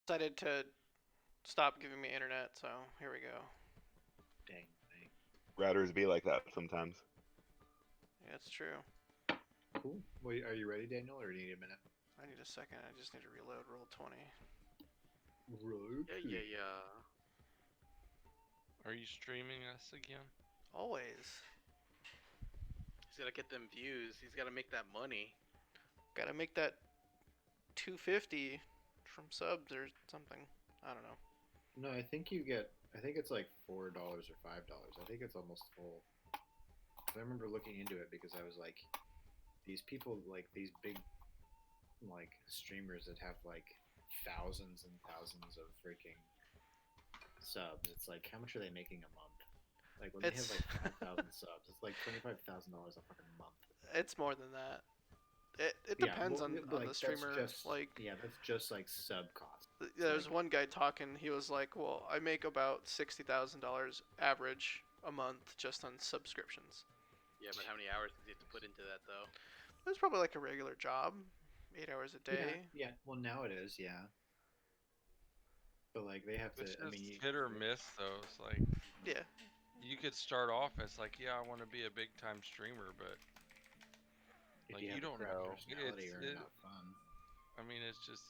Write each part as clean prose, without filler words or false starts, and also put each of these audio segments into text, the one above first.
decided to stop giving me internet, so here we go. Dang thing. Routers be like that sometimes. Yeah, it's true. Cool. Wait, are you ready, Daniel, or do you need a minute? I need a second. I just need to reload roll 20. Right. Yeah. Are you streaming us again? Always. He's gotta get them views. He's gotta make that money. Gotta make that 250 from subs or something. I don't know. No, I think you get. I think it's like $4 or $5. I think it's almost full. I remember looking into it because I was like, these people, like these big, like streamers that have like thousands and thousands of freaking subs. It's like, how much are they making a month? Like when they have like 5,000 subs, it's like $25,000 a fucking month. It's more than that. It Yeah, depends well, on like, the streamer. That's just, like, yeah, that's just like sub cost. there's like- one guy talking. He was like, "Well, I make about $60,000 average a month just on subscriptions." Yeah, but how many hours does he have to put into that though? It's probably like a regular job, 8 hours a day. Yeah. Well, now it is. Yeah. But like they have to. It's I just mean, hit or miss though. It's like Yeah. you could start off as like, yeah, I want to be a big time streamer, but if like, you, you have don't a crap know. personality or It- not fun. I mean, it's just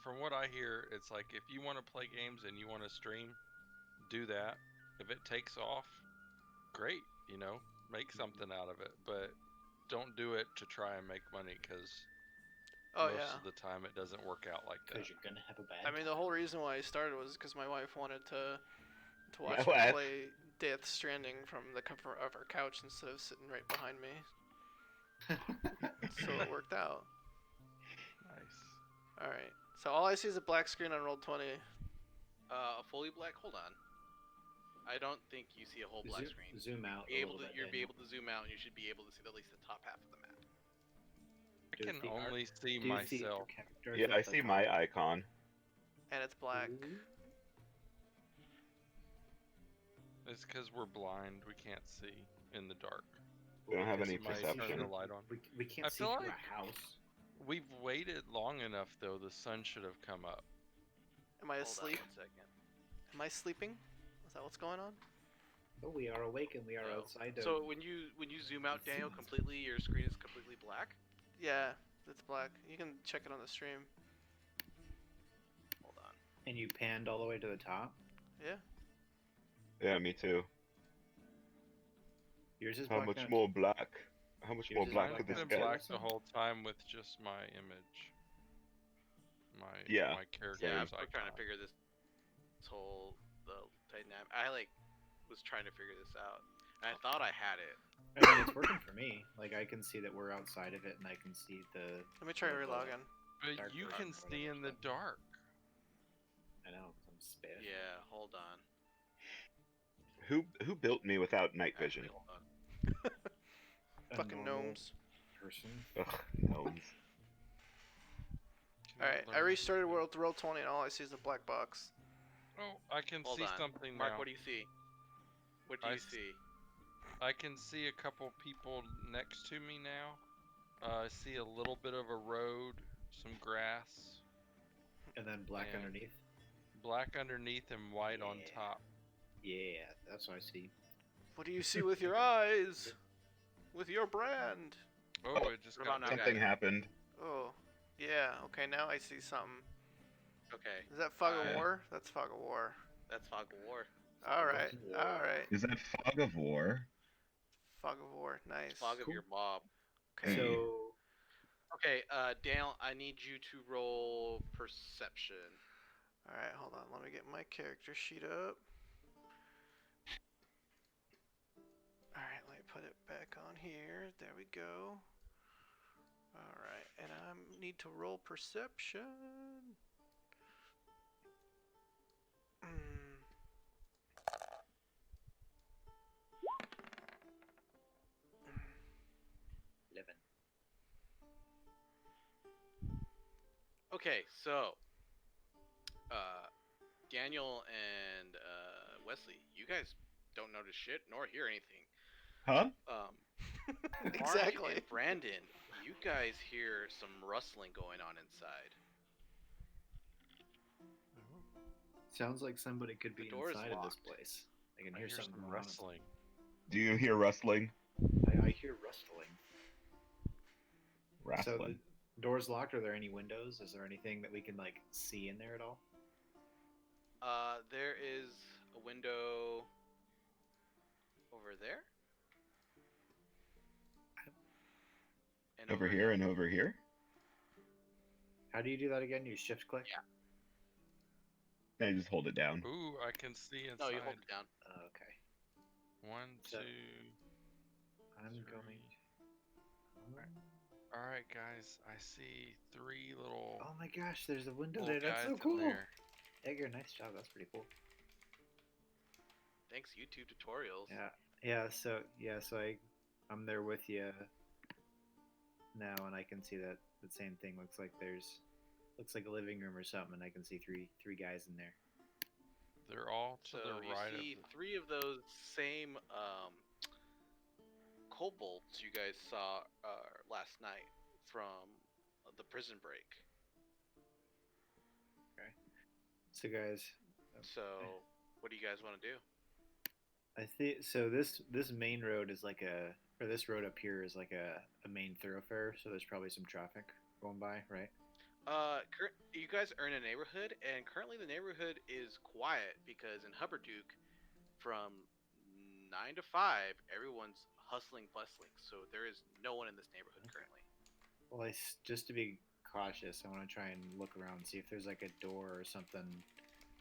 from what I hear, it's like if you want to play games and you want to stream, do that. If it takes off, great. You know, make something out of it, but don't do it to try and make money because Oh most yeah. of the time it doesn't work out like that. Because you're gonna have a bad. I mean, the whole reason why I started was because my wife wanted to watch My me wife. play Death Stranding from the comfort of her couch instead of sitting right behind me. So it worked out. Nice. All right. So all I see is a black screen on roll 20. Fully black. Hold on. I don't think you see a whole black screen. Zoom out. Be a able little to, bit, you're be Daniel. able to zoom out, and you should be able to see at least the top half of the map. I Do you can see our- only see Do you see your myself. characters Yeah, at I the see top? my icon. And it's black. It's because we're blind. We can't see in the dark. We don't have Because any Might perception. turn the light on. We can't I see feel through like- a house. We've waited long enough, though. The sun should have come up. Am I Hold asleep? on 1 second. Am I sleeping? Is that what's going on? Oh, we are awake and we are No. outside. So when you zoom out, Daniel, completely, your screen is completely black. Yeah, it's black. You can check it on the stream. Hold on. and you panned all the way to the top. Yeah. Yeah, me too. Yours is How black much now, more too. black? How much Yours more is black black could this I've now. been get? black the whole time with just my image. My Yeah. my character's Yeah, I'm icon. still trying to figure this whole dynamic. I was trying to figure this out, and I thought I had it. I mean, it's working for me. Like I can see that we're outside of it, and I can see the. Let me try to Logo. relog in. But dark you dark can or see whatever in the it's dark. I know, 'cause I'm spiff. Yeah, hold on. Who built me without night vision? Actually, hold on. A Fucking normal gnomes. Person. Ugh, gnomes. Can Alright, I learn restarted to- world roll 20 and all I see is a black box. Oh, I can Hold see on. something Mark, now. what do you see? What do I you s- see? I can see a couple people next to me now. I see a little bit of a road, some grass, And then black Yeah. underneath. black underneath and white on Yeah. top. Yeah, that's what I see. What do you see with your eyes? With your brand? Oh, it just What got about now, dark. Something happened. Oh. Yeah, okay, now I see something. Okay, Is that Fog of Uh, War? That's Fog of War. that's Fog of War. Alright, of War. alright. Is that fog of war? Fog of War, nice. It's Fog of Cool. your mob. Okay. So Okay, Daniel, I need you to roll perception. Alright, hold on. Let me get my character sheet up. Alright, let me put it back on here. There we go. Alright, and I need to roll perception. Mm. living. Okay, so Daniel and Wesley, you guys don't notice shit nor hear anything. Huh? Mark Exactly. and Brandon, you guys hear some rustling going on inside. Sounds like somebody could be door is inside of this locked. place. I can I hear hear something some going on. rustling. Do you hear rustling? I hear rustling. So the Rustling. door's locked. Are there any windows? Is there anything that we can like see in there at all? There is a window over there. And Over here and over here? How do you do that again? You shift click? Yeah. I just hold it down. Ooh, I can see inside. No, you hold it down. Okay. 1, So- 2. I'm Three. going. All right, guys. I see 3 little, Oh my gosh, there's a window little there. That's guys so cool. in there. Edgar, nice job. That's pretty cool. Thanks, YouTube tutorials. Yeah. So I'm there with you now, and I can see that the same thing looks like a living room or something, and I can see three guys in there. They're all to So the you right see of the... 3 of those same kobolds you guys saw last night from the prison break. So guys, So what do you guys want to do? I think so. This main road is like this road up here is like a main thoroughfare. So there's probably some traffic going by, right? You guys are in a neighborhood, and currently the neighborhood is quiet because in Hubberduke, from 9 to 5, everyone's hustling, bustling. So there is no one in this neighborhood currently. Well, just to be cautious, I want to try and look around and see if there's like a door or something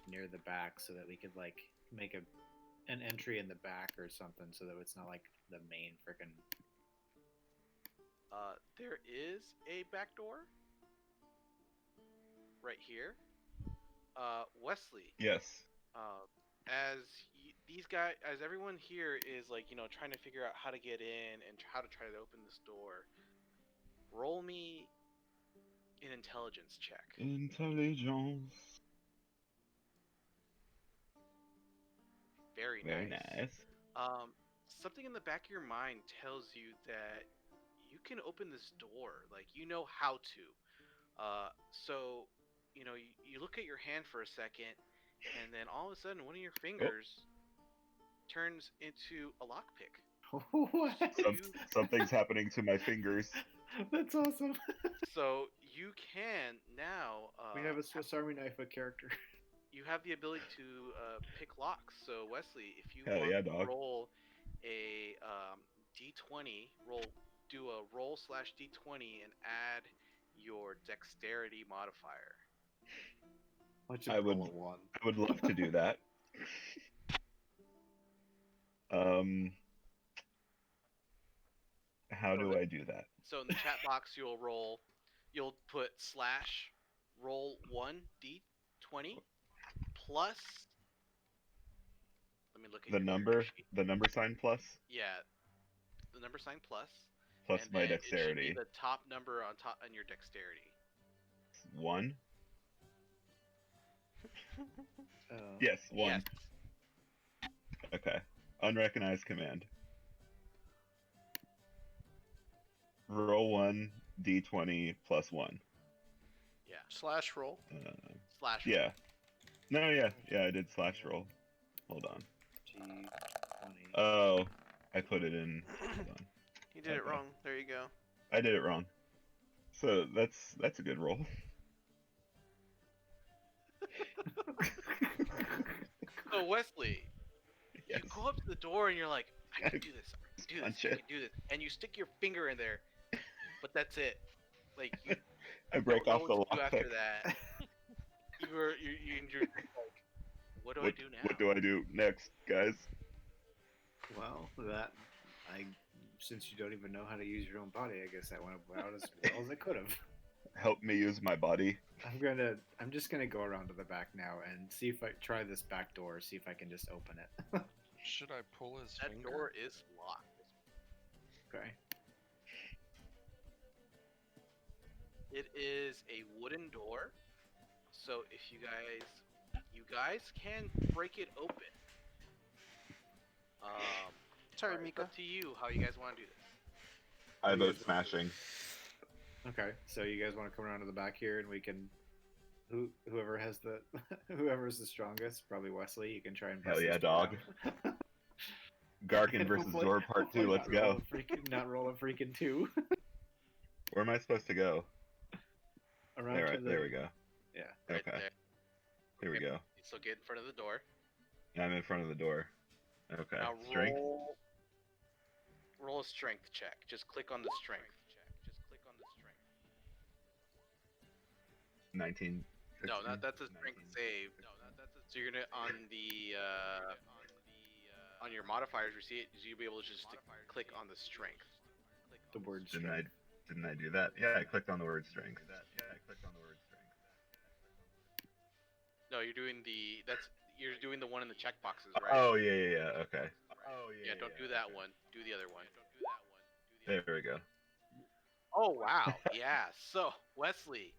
near the back, so that we could like make an entry in the back or something, so that it's not like the main freaking. There is a back door right here. Wesley, Yes. as everyone here is like, trying to figure out how to get in and how to try to open this door, roll me an intelligence check. Intelligence. Very Very nice. nice. Something in the back of your mind tells you that you can open this door, like you know how to. So, you look at your hand for a second, and then all of a sudden, one of your fingers turns into a lockpick. What? Something's happening to my fingers. That's awesome. So you can now. We have a Swiss Army knife a character. You have the ability to pick locks. So Wesley, if you Hell want yeah, to dog. roll a d20, do a roll/d20 and add your dexterity modifier. I would love to do that. How do I do that? So in the chat box, you'll put /roll 1d20 plus. Let me look at The your number, character sheet. the number sign plus Yeah, the number sign plus. plus and my then dexterity. It should be the top number on your dexterity. 1. Yes, 1. Yes. Okay. Unrecognized command. Roll 1 d20 plus 1. Yeah. /roll. Slash. Yeah. No, yeah, I did /roll. Hold on. G20. Oh, I put it in. Hold on. You did it Okay. wrong. There you go. I did it wrong. So that's a good roll. So Wesley, Yes. you go up to the door and you're like, I can do this. I can do this. Punch I it. can do this. And you stick your finger in there, but that's it. Like you I break don't off know the what to do after lockpick. that. You're like, what do I do now? What do I do next, guys? Well, since you don't even know how to use your own body, I guess that went about as well as it could have. Help me use my body. I'm just gonna go around to the back now and see if I try this back door, see if I can just open it. Should I pull his That finger? door is locked. Okay. It is a wooden door. So if you guys can break it open. Sorry, It's Mika. up to you how you guys want to do this. I vote smashing. Okay. So you guys want to come around to the back here and we can Whoever has the whoever's the strongest, probably Wesley. You can try and bust Hell yeah, this door dog. down. Garkin And versus hopefully- Zor Part 2. hopefully Let's not roll go. a freaking, not roll a freaking 2. Where am I supposed to go? Around to the. There we go. Yeah. Right Okay. there. Here we go. So get in front of the door. I'm in front of the door. Okay. Now Strength. roll a strength check. Just click on the strength. 19. No, 16, that's a strength 19. save. So you're gonna on your modifiers, you see it. You'll be able to just click on the strength. The word Didn't strength. I do that? Yeah, I clicked on the word strength. No, you're doing the one in the check boxes, right? Oh yeah. Okay. Yeah, don't do that one. Do the other one. There we go. Oh wow, yeah. So Wesley,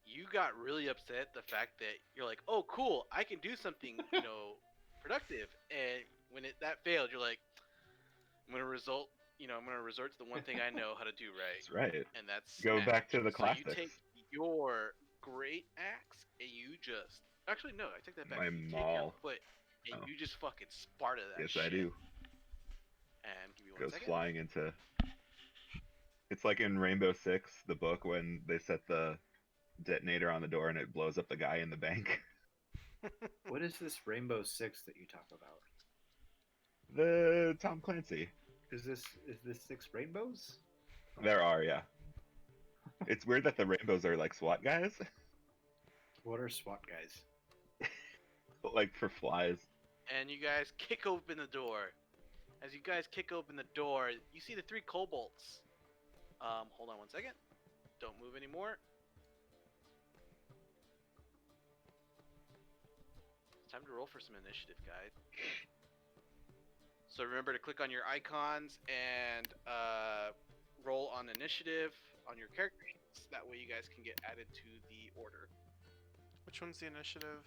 you got really upset the fact that you're like, oh cool, I can do something, productive, and when that failed, you're like, I'm gonna resort to the one thing I know how to do right, That's right. and that's Go smash. back to the So classics. you take your great axe and you just actually no, I take that back. My You take your maul. foot and Oh. you just fucking Sparta that Yes, shit. I do. And give me one Goes second. flying into. It's like in Rainbow Six, the book, when they set the detonator on the door and it blows up the guy in the bank. What is this Rainbow Six that you talk about? The Tom Clancy. Is this 6 rainbows? There are, yeah. It's weird that the rainbows are like SWAT guys, What are SWAT guys? like for flies. And you guys kick open the door. As you guys kick open the door, you see the 3 kobolds. Hold on one second. Don't move anymore. It's time to roll for some initiative, guys. So remember to click on your icons and roll on initiative on your character sheets. That way you guys can get added to the order. Which one's the initiative?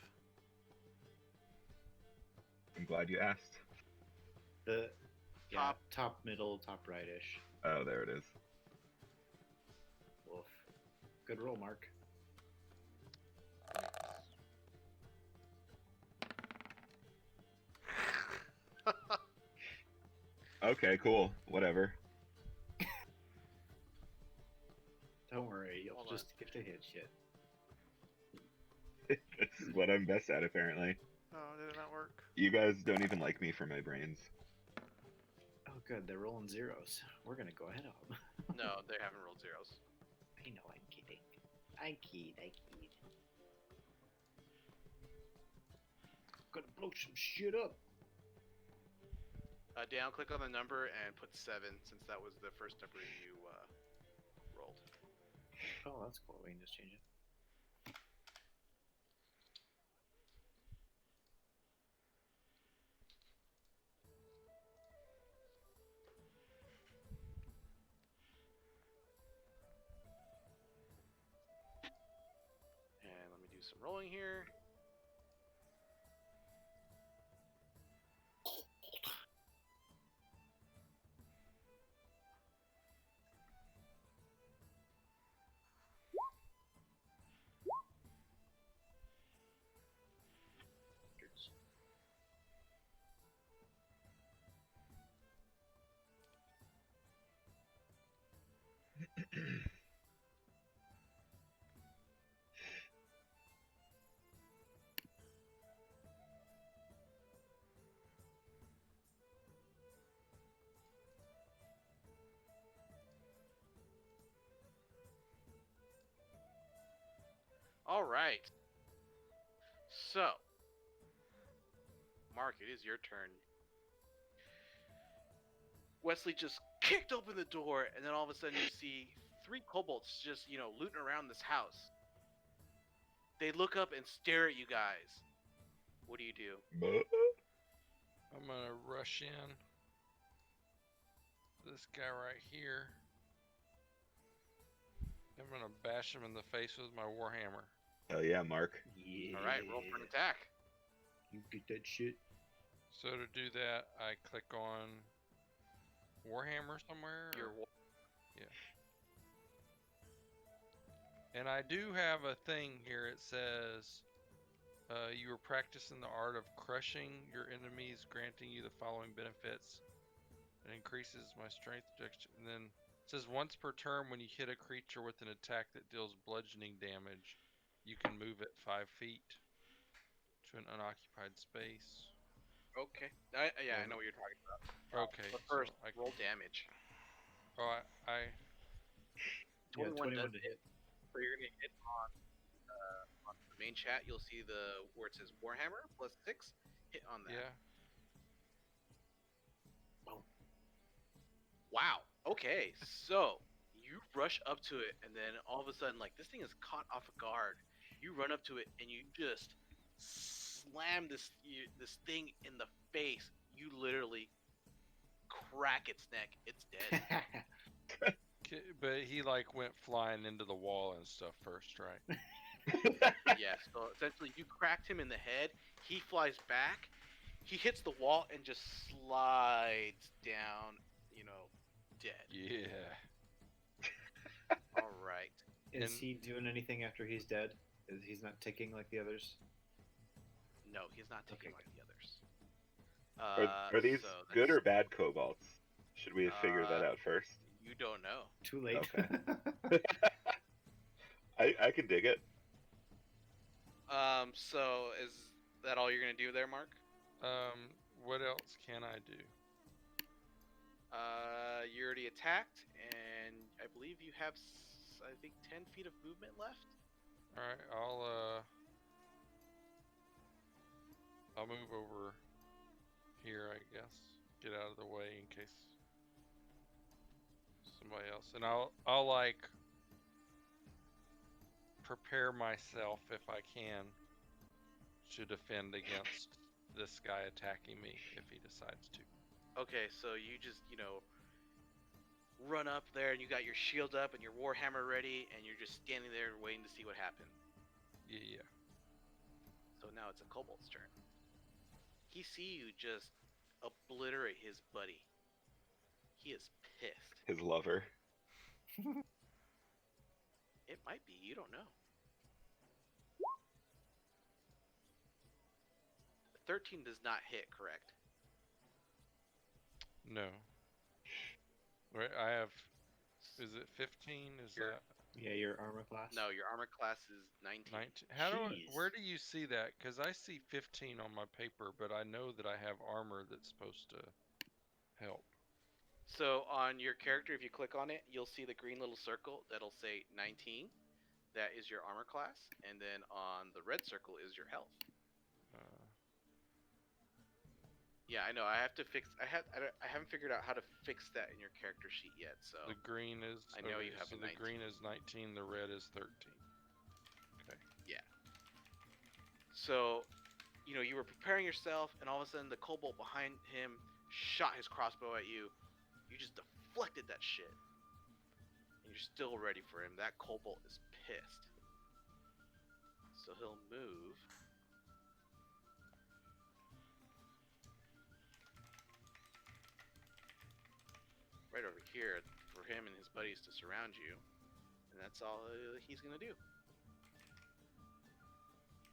I'm glad you asked. The Top. top middle, top right-ish. Oh, there it is. Wolf. Good roll, Mark. Okay, cool. Whatever. Don't worry, you'll Hold just get to hit shit. This is what I'm best at, apparently. Oh, did it not work? You guys don't even like me for my brains. Oh, good, they're rolling zeros. We're gonna go ahead of them. No, they haven't rolled zeros. I know, I'm kidding. I kid. Gonna blow some shit up. Down, click on the number and put 7 since that was the first number you rolled. Oh, that's cool. We can just change it. And let me do some rolling here. All right. So, Mark, it is your turn. Wesley just kicked open the door, and then all of a sudden you see 3 kobolds just, looting around this house. They look up and stare at you guys. What do you do? I'm gonna rush in. This guy right here. I'm gonna bash him in the face with my warhammer. Hell yeah, Mark. Yeah. All right, roll for an attack. You get that shit. So to do that, I click on warhammer somewhere. Your or- wa- And I do have a thing here. It says you are practicing the art of crushing your enemies, granting you the following benefits. It increases my strength. And then it says once per turn, when you hit a creature with an attack that deals bludgeoning damage, you can move it 5 feet to an unoccupied space. Okay. I know what you're talking about. Okay, But so first, I roll damage. oh I 21 does to hit. So you're gonna hit on the main chat. You'll see the where it says Warhammer +6. Hit on that. yeah. Wow. Okay. So you rush up to it, and then all of a sudden, like this thing is caught off guard. You run up to it, and you just slam this thing in the face. You literally crack its neck. It's dead. But he like went flying into the wall and stuff first, right? Yeah. So essentially, you cracked him in the head. He flies back. He hits the wall and just slides down. Dead. Yeah. All right. Is And- he doing anything after he's dead? He's not ticking like the others? No, he's not taking Okay. like the others. Are these so good that's- or bad kobolds? Should we figure that out first? You don't know. Too late. Okay. I can dig it. So is that all you're gonna do there, Mark? What else can I do? You already attacked, and I believe you have, I think, 10 feet of movement left. All right, I'll move over here, I guess. Get out of the way in case somebody else, and I'll like prepare myself if I can to defend against this guy attacking me if he decides to. Okay, so you just, run up there, and you got your shield up and your warhammer ready, and you're just standing there waiting to see what happens. Yeah. So now it's a kobold's turn. He see you just obliterate his buddy. He is pissed. His lover. It might be, you don't know. 13 does not hit, correct? No. Right, I have. Is it 15? Is You're- that Yeah, your armor class? No, your armor class is 19. 19? Jeez. Where do you see that? Because I see 15 on my paper, but I know that I have armor that's supposed to help. So on your character, if you click on it, you'll see the green little circle that'll say 19. That is your armor class, and then on the red circle is your health. Yeah, I know. I have to fix. I haven't figured out how to fix that in your character sheet yet. So The green is. I know you have so a the 19. green is 19. The red is 13. Okay. So, you were preparing yourself, and all of a sudden the kobold behind him shot his crossbow at you. You just deflected that shit. And you're still ready for him. That kobold is pissed. So he'll move. Right over here for him and his buddies to surround you. And that's all he's gonna do.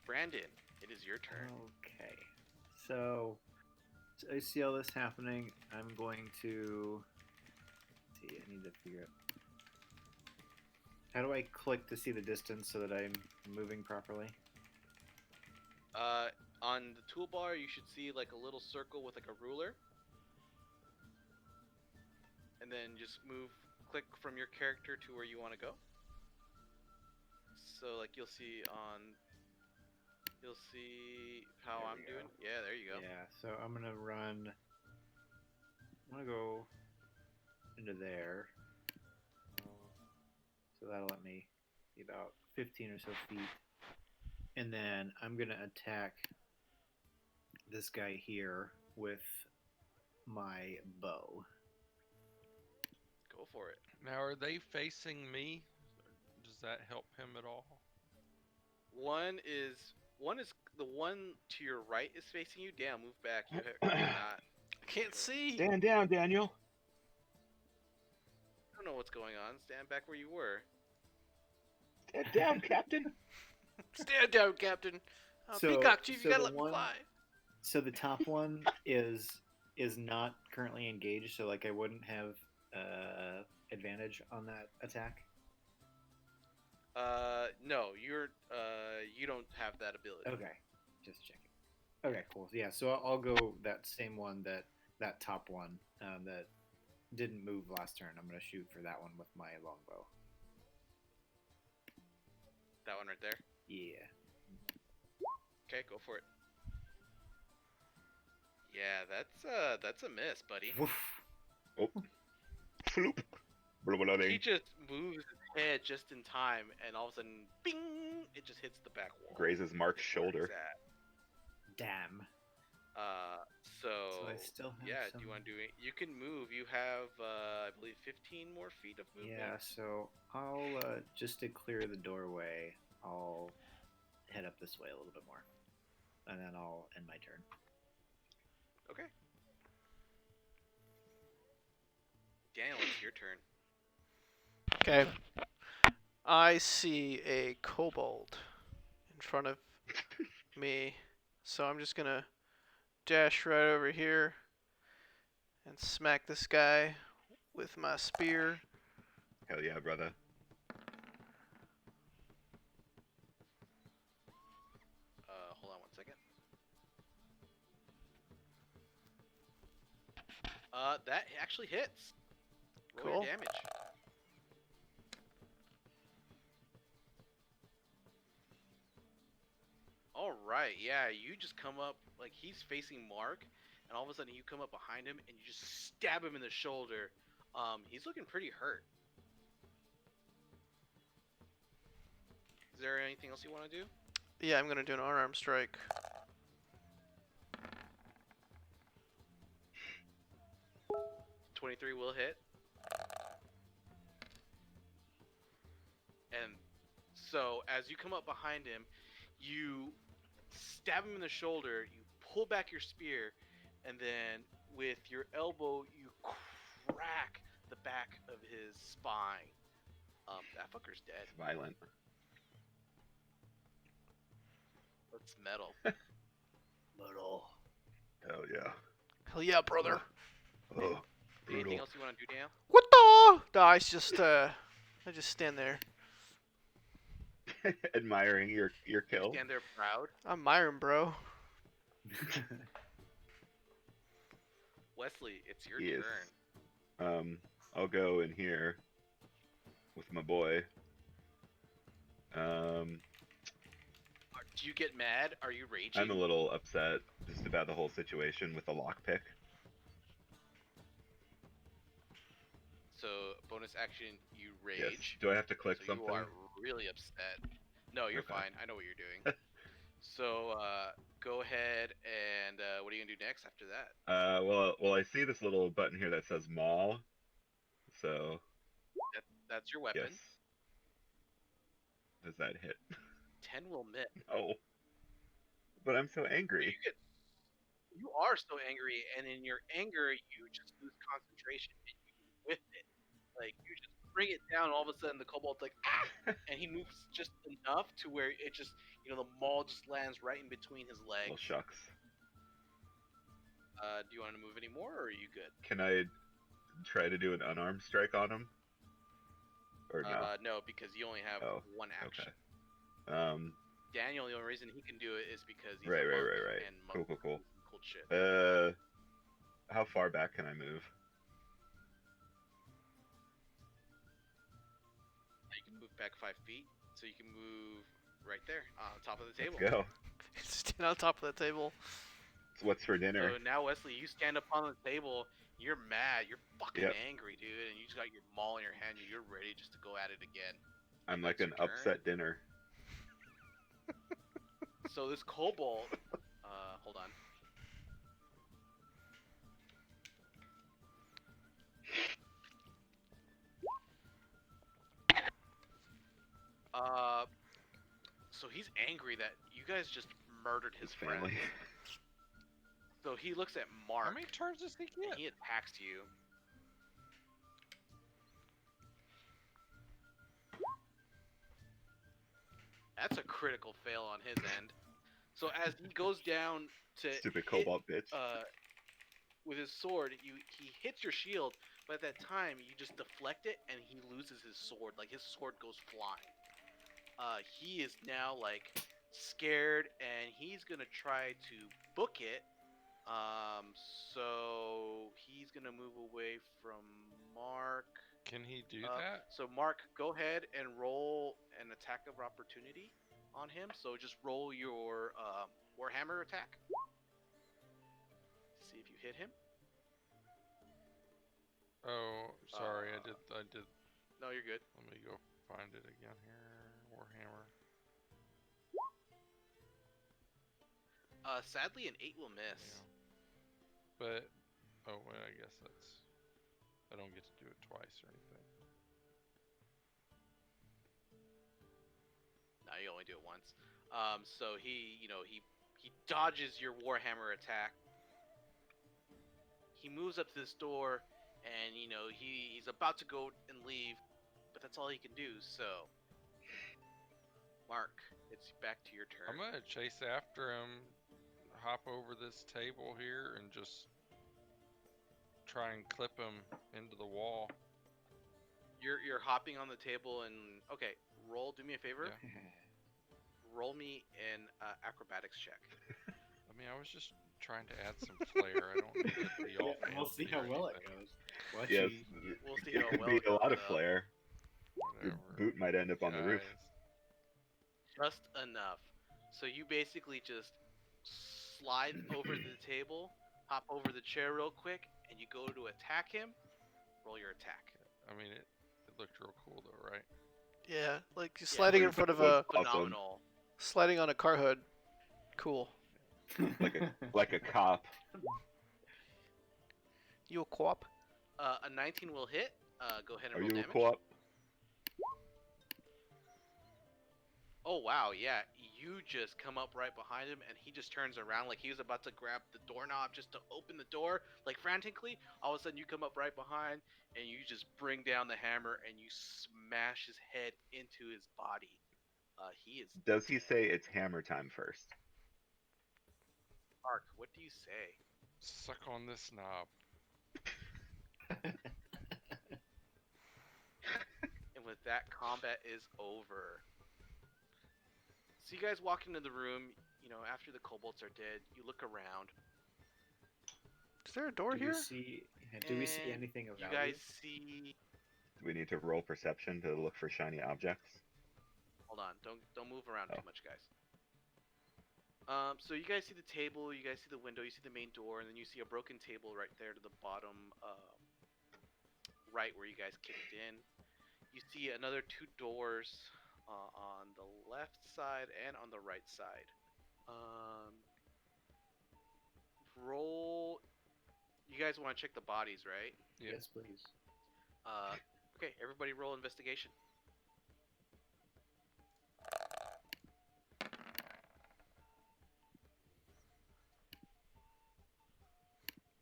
Brandon, it is your turn. Okay. So I see all this happening. I'm going to see. I need to figure out. How do I click to see the distance so that I'm moving properly? On the toolbar, you should see like a little circle with like a ruler. And then just click from your character to where you want to go. So like you'll see how There I'm we doing. go. Yeah, there you go. Yeah. So I'm gonna run. I'm gonna go into there. So that'll let me be about 15 or so feet. And then I'm gonna attack this guy here with my bow. Go for it. Now, are they facing me? Does that help him at all? One is the one to your right is facing you. Damn, move back. You're not. I can't see. Stand down, Daniel. I don't know what's going on. Stand back where you were. Stand down, Captain. Stand down, Captain. So- Peacock Chief, so you gotta the let me one- fly. So the top one is not currently engaged, so like I wouldn't have advantage on that attack. No, you don't have that ability. Okay, just checking. Okay, cool. Yeah, so I'll go that same one, that top one that didn't move last turn. I'm gonna shoot for that one with my longbow. That one right there. Yeah. Okay, go for it. Yeah, that's a miss, buddy. Woof. Floop. Blah, blah, blah, He ding. just moves his head just in time, and all of a sudden, bing! It just hits the back wall. Grazes Mark's Where shoulder. it's at. Damn. So I still have yeah, some... do you want to do it? You can move. You have, I believe, 15 more feet of movement. Yeah, so I'll just to clear the doorway, I'll head up this way a little bit more, and then I'll end my turn. Okay. Daniel, it's your turn. Okay. I see a kobold in front of me, so I'm just gonna dash right over here and smack this guy with my spear. Hell yeah, brother. Hold on one second. That actually hits. Roll Cool. your damage. All right, yeah, you just come up like he's facing Mark, and all of a sudden you come up behind him and you just stab him in the shoulder. He's looking pretty hurt. Is there anything else you want to do? Yeah, I'm gonna do an unarmed strike. .23 will hit. And so as you come up behind him, you stab him in the shoulder, you pull back your spear, and then with your elbow you crack the back of his spine. That fucker's dead. It's violent. That's metal. Little. Hell yeah. Hell yeah, brother. Oh, Anything brutal. else you want to do, Daniel? What the? No, I just stand there. Admiring your kill. Stand there proud. I'm Myron, bro. Wesley, it's your Yes. turn. I'll go in here with my boy. Do you get mad? Are you raging? I'm a little upset just about the whole situation with the lockpick. So, bonus action, you Yes. rage. Do I have to click So something? you are really upset. No, you're Okay. fine. I know what you're doing. So, go ahead and what are you gonna do next after that? Well, I see this little button here that says Maul. So, That's your weapon. yes. Does that hit? 10 will miss. Oh. But I'm so angry. You are so angry, and in your anger, you just lose concentration and you whip it. Like you just bring it down. All of a sudden, the kobold's like ah, and he moves just enough to where it just the maul just lands right in between his legs. Well, shucks. Do you want to move any more, or are you good? Can I try to do an unarmed strike on him? Or no? No, because you only have Oh, one action. Okay. Daniel, the only reason he can do it is because he's Right. a monk, Right. and Cool, monks cool. do some cool shit. How far back can I move? You can move back 5 feet, so you can move right there on top of the table. Let's go. Stand on top of that table. So what's for dinner? So now, Wesley, you stand up on the table. You're mad. You're fucking Yep. angry, dude. And you just got your maul in your hand. And you're ready just to go at it again. I'm like That's an your turn. upset dinner. So this kobold. Hold on. So he's angry that you guys just murdered his His family. friend. So he looks at How Mark many turns does he and get? he attacks you. That's a critical fail on his end. So as he goes down to Stupid hit cobalt bitch. with his sword, he hits your shield, but at that time you just deflect it and he loses his sword. Like his sword goes flying. He is now like scared and he's gonna try to book it. Um, so he's gonna move away from Mark. Can he do that? So Mark, go ahead and roll an attack of opportunity on him. So just roll your Warhammer attack. See if you hit him. Oh, sorry. I did. No, you're good. Let me go find it again here. Warhammer. Sadly, an 8 will miss. Yeah. But oh, well, I guess I don't get to do it twice or anything. No, you only do it once. So he dodges your Warhammer attack. He moves up to this door, and he's about to go and leave, but that's all he can do. So, Mark, it's back to your turn. I'm gonna chase after him, hop over this table here, and just try and clip him into the wall. You're hopping on the table, and okay, do me a favor. Yeah. Roll me an acrobatics check. I mean, I was just trying to add some flair. I don't need it to be all fancy. We'll see how or well it anything. goes. Watch Yes, you- We'll see it how could well be it a lot goes, of flair. Your Whatever. boot might end up on the roof. Guys. Just enough. So you basically just slide over the table, hop over the chair real quick, and you go to attack him. Roll your attack. I mean, it looked real cool though, right? Yeah, like sliding in front of a Awesome. Phenomenal. sliding on a car hood. Cool. Like a cop. You a co-op? A 19 will hit. Go ahead and Are roll you a damage. co-op? Oh wow, yeah. You just come up right behind him, and he just turns around like he was about to grab the doorknob just to open the door, like frantically. All of a sudden, you come up right behind, and you just bring down the hammer, and you smash his head into his body. He is. Does he say it's hammer time first? Mark, what do you say? Suck on this knob. And with that, combat is over. So you guys walk into the room. After the kobolds are dead, you look around. Is there a door do here? we see And anything of You value? guys see. Do we need to roll perception to look for shiny objects? Hold on, don't move around too Oh. much, guys. So you guys see the table, you guys see the window, you see the main door, and then you see a broken table right there to the bottom, right where you guys kicked in. You see another 2 doors on the left side and on the right side. Roll. You guys want to check the bodies, right? Yeah. Yes, please. Okay, everybody roll investigation.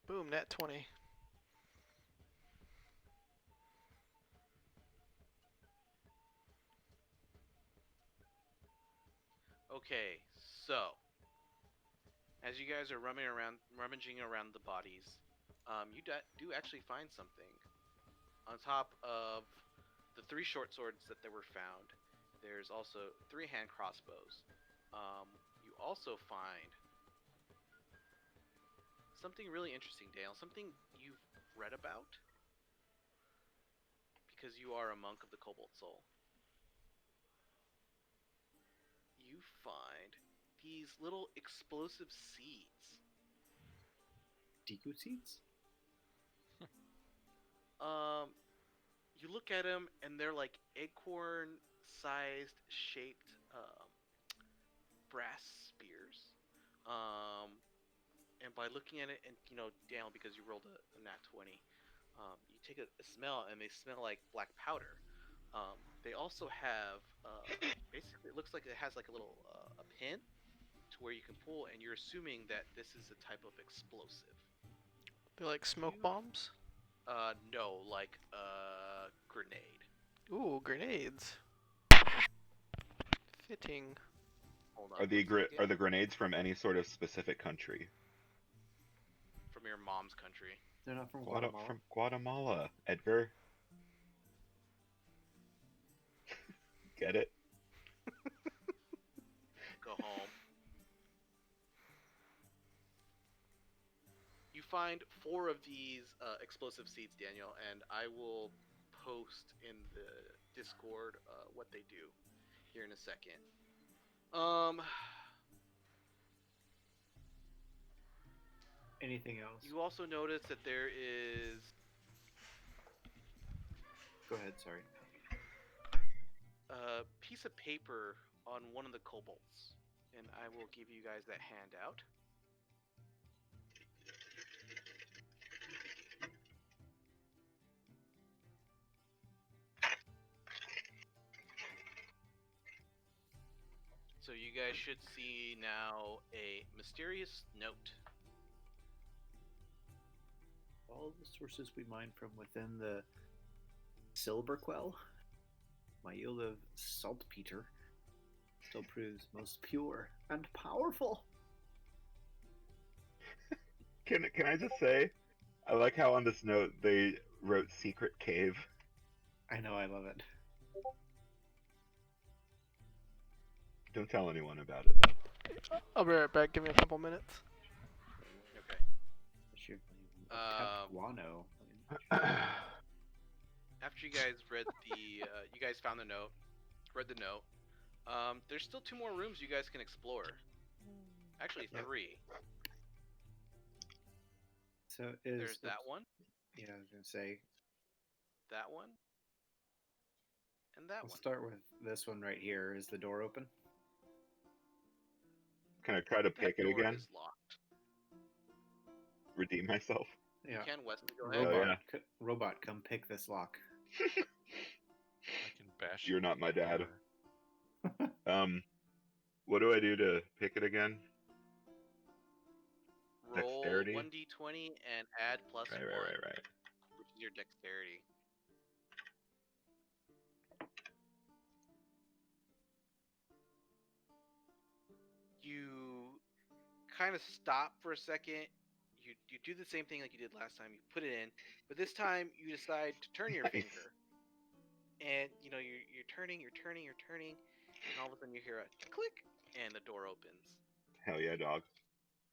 Boom, nat 20. Okay, so as you guys are rummaging around the bodies, you do actually find something. On top of the 3 short swords that were found, there's also 3 hand crossbows. You also find something really interesting, Dale. Something you've read about because you are a monk of the Cobalt Soul. You find these little explosive seeds. Deku seeds? You look at them and they're like acorn-sized shaped brass spears. And by looking at it, and down because you rolled a nat 20, you take a smell and they smell like black powder. They also have basically it looks like it has like a little a pin to where you can pull, and you're assuming that this is a type of explosive. They're like smoke bombs? No, like grenade. Ooh, grenades. Fitting. Hold on. Are the one second. grenades from any sort of specific country? From your mom's country? They're not from Guatemala. From Guatemala, Edgar. Get it? Go home. You find 4 of these explosive seeds, Daniel, and I will post in the Discord what they do here in a second. Anything else? You also notice that there is Go ahead. Sorry. a piece of paper on one of the kobolds, and I will give you guys that handout. So you guys should see now a mysterious note. All the sources we mine from within the Silverquell, my yield of saltpeter still proves most pure and powerful. Can I just say, I like how on this note they wrote secret cave. I know, I love it. Don't tell anyone about it though. I'll be right back. Give me a couple minutes. Okay. Should kept guano. After you guys read you guys found the note, read the note. There's still 2 more rooms you guys can explore. Actually, 3. So There's that one, Yeah, I was gonna say. that one, and that We'll one. start with this one right here. Is the door open? Can I try to That pick it door again? is locked. Redeem myself? Yeah. You can, Wesley, go ahead. Robot, yeah. Robot, come pick this lock. I can bash You're it not my with a dad. hammer. What do I do to pick it again? Roll Dexterity? 1d20 and add +1, Right. which is your dexterity. You kind of stop for a second. You do the same thing like you did last time. You put it in, but this time you decide to turn your Nice. finger. And you know you're turning, and all of a sudden you hear a click, and the door opens. Hell yeah, dog.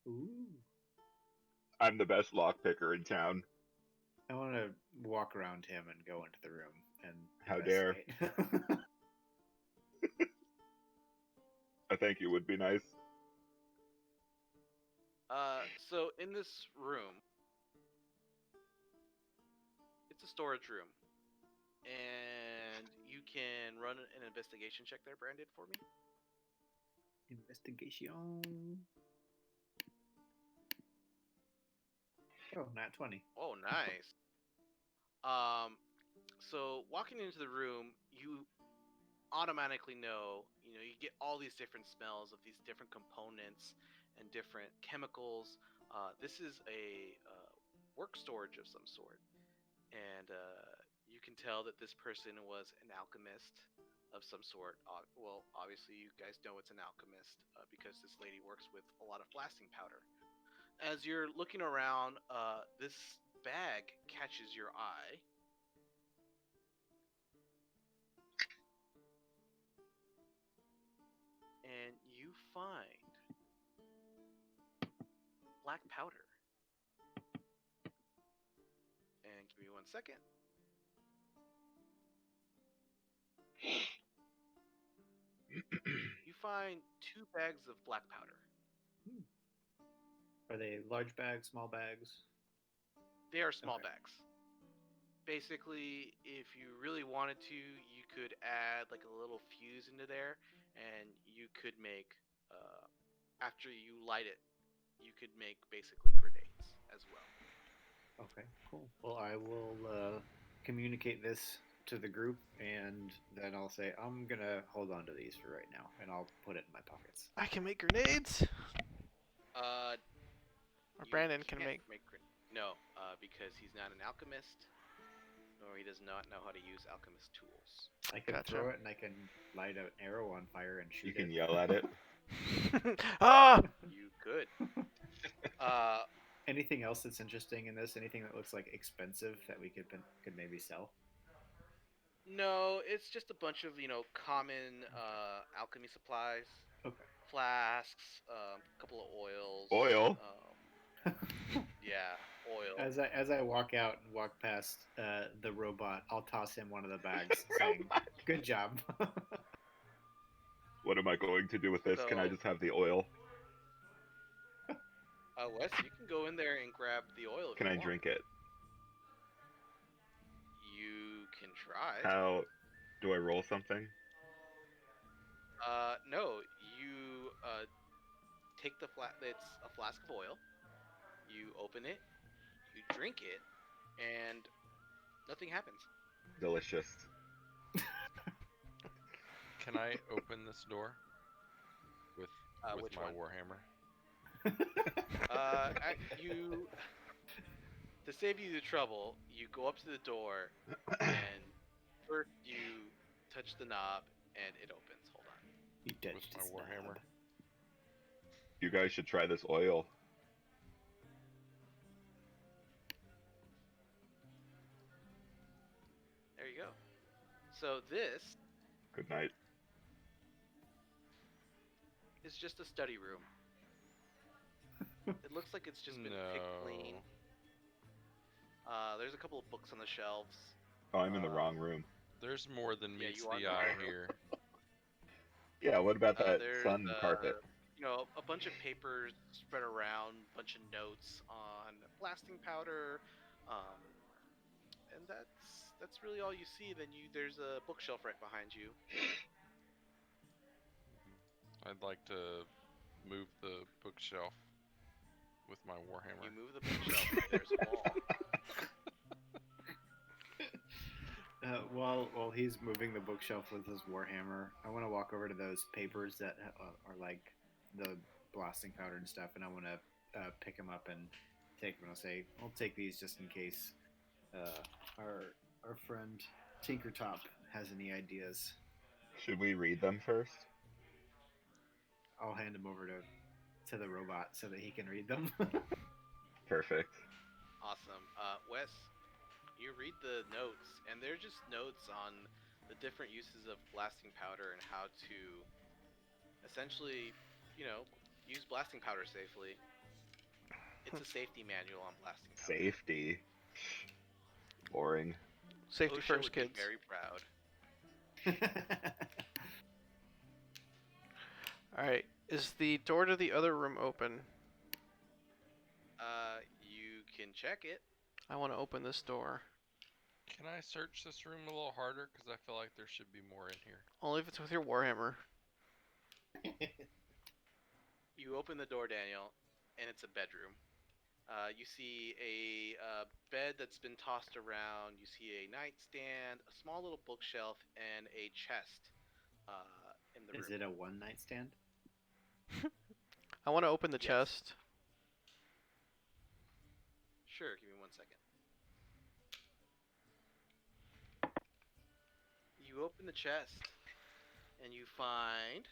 Ooh. I'm the best lock picker in town. I want to walk around him and go into the room and How dare. investigate. I think it would be nice. So in this room, it's a storage room, and you can run an investigation check there, Brandon, for me. Investigation. Oh, nat 20. Oh, nice. So walking into the room, you automatically know, you get all these different smells of these different components and different chemicals. This is a work storage of some sort, and you can tell that this person was an alchemist of some sort. Well, obviously you guys know it's an alchemist because this lady works with a lot of blasting powder. As you're looking around, this bag catches your eye. And you find black powder. And give me 1 second. You find 2 bags of black powder. Are they large bags, small bags? They are small Okay. bags. Basically, if you really wanted to, you could add like a little fuse into there, and you could make, after you light it, you could make basically grenades as well. Okay, cool. Well, I will communicate this to the group, and then I'll say I'm gonna hold on to these for right now, and I'll put it in my pockets. I can make grenades. Or Brandon can make. No, because he's not an alchemist, nor he does not know how to use alchemist tools. I can Gotcha. throw it and I can light an arrow on fire and shoot You can it. yell at it. Ah! You could. Anything else that's interesting in this? Anything that looks like expensive that we could maybe sell? No, it's just a bunch of common alchemy supplies, Okay. flasks, a couple of oils. Oil? Yeah, oil. As I walk out and walk past the robot, I'll toss him one of the bags, saying, "Good job." What am I going to do with this? Can I So- just have the oil? Wes, you can go in there and grab the oil if Can you I want. drink it? You can try. How do I roll something? No, you take the it's a flask of oil. You open it, you drink it, and nothing happens. Delicious. Can I open this door with Which my one? warhammer? You to save you the trouble, you go up to the door and first you touch the knob and it opens. Hold on. You With ditched my his warhammer. knob. You guys should try this oil. There you go. So this Good night. is just a study room. It looks like it's just been picked clean. There's a couple of books on the shelves. Oh, I'm in the wrong room. There's more than Yeah, meets you are the in the eye wrong room. here. Yeah, what about that There's sun carpet? a bunch of papers spread around, a bunch of notes on blasting powder, and that's really all you see. Then there's a bookshelf right behind you. I'd like to move the bookshelf with my warhammer. You move the bookshelf. There's a wall. While he's moving the bookshelf with his warhammer, I want to walk over to those papers that are like the blasting powder and stuff, and I want to pick them up and take them. And I'll say, "I'll take these just in case our friend Tinkertop has any ideas." Should we read them first? I'll hand them over to the robot so that he can read them. Perfect. Awesome. Wes, you read the notes, and they're just notes on the different uses of blasting powder and how to essentially, use blasting powder safely. It's a safety manual on blasting powder. Safety. Boring. Safety OSHA first, would be kids. very proud. Alright, is the door to the other room open? You can check it. I want to open this door. Can I search this room a little harder? Because I feel like there should be more in here. Only if it's with your warhammer. You open the door, Daniel, and it's a bedroom. You see a bed that's been tossed around. You see a nightstand, a small little bookshelf, and a chest in the Is room. it a one night stand? I want to open the Yes. chest. Sure, give me 1 second. You open the chest, and you find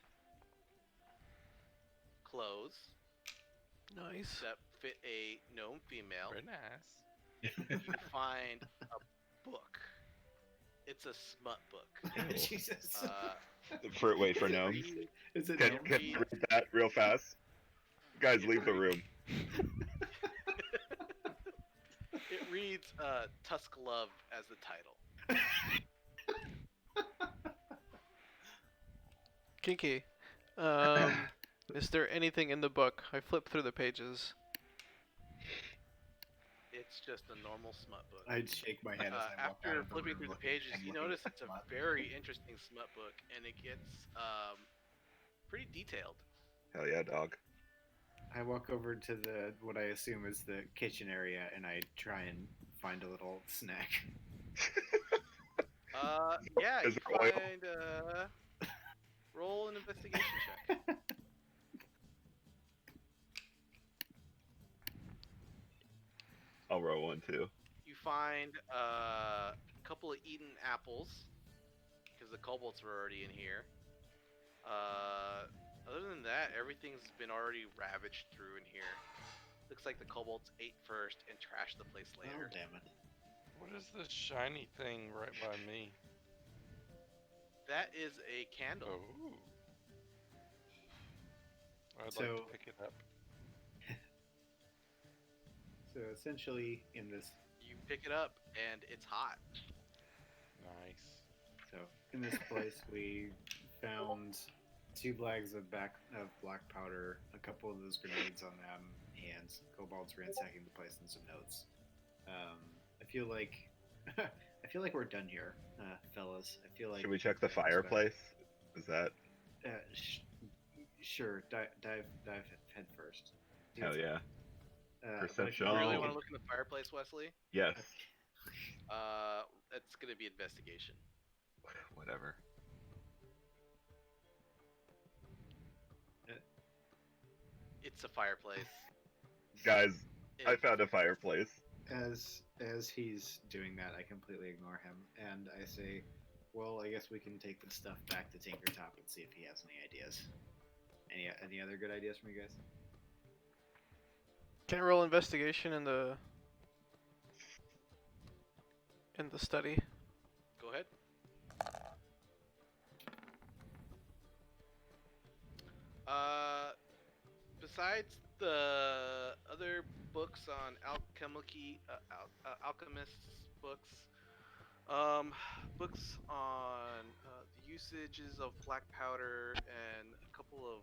clothes Nice. that fit a gnome female. Very nice. You find a book. It's a smut book. Jesus. Wait for Is it gnomes. read- Is it Can gnome? you read that real fast? Guys, leave the room. It reads Tusk Love as the title. Kinky. Is there anything in the book? I flip through the pages. It's just a normal smut book. I'd shake my head as I walk out After of the flipping room through the looking- pages, and you looking notice at it's a smut. very interesting smut book, and it gets pretty detailed. Hell yeah, dog. I walk over to what I assume is the kitchen area, and I try and find a little snack. Yeah, Is you there oil? find roll an investigation check. I'll roll one too. You find a couple of eaten apples, because the kobolds were already in here. Other than that, everything's been already ravaged through in here. Looks like the kobolds ate first and trashed the place Oh, later. damn it. What is this shiny thing right by me? That is a candle. Oh. I'd like So- to pick it up. So essentially, in this You pick it up and it's hot. Nice. place, we found 2 bags of black powder, a couple of those grenades on them, and kobolds ransacking the place and some notes. I feel like we're done here, fellas. I feel like. Should we check the fireplace? Is that? Sure. Dive head first. Hell yeah. Perception. You really Oh. want to look in the fireplace, Wesley? Yes. It's gonna be investigation. Whatever. It's a fireplace. Guys, I It- found a fireplace. As he's doing that, I completely ignore him and I say, "Well, I guess we can take the stuff back to Tinkertop and see if he has any ideas. Any other good ideas from you guys?" Can I roll investigation in the study? Go ahead. Besides the other books on alchemists books, books on the usages of black powder and a couple of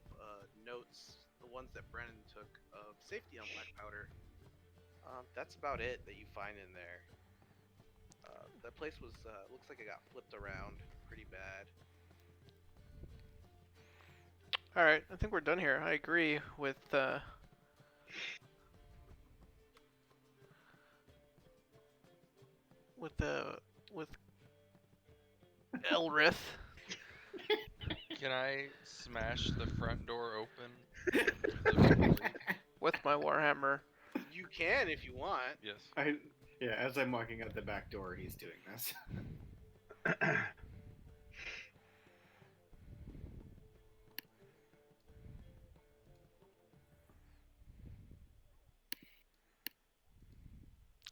notes, the ones that Brandon took of safety on black powder. That's about it that you find in there. That place was looks like it got flipped around pretty bad. All right, I think we're done here. I agree with with Elrith. Can I smash the front door open? With my warhammer. You can if you want. Yes. As I'm walking out the back door, he's doing this.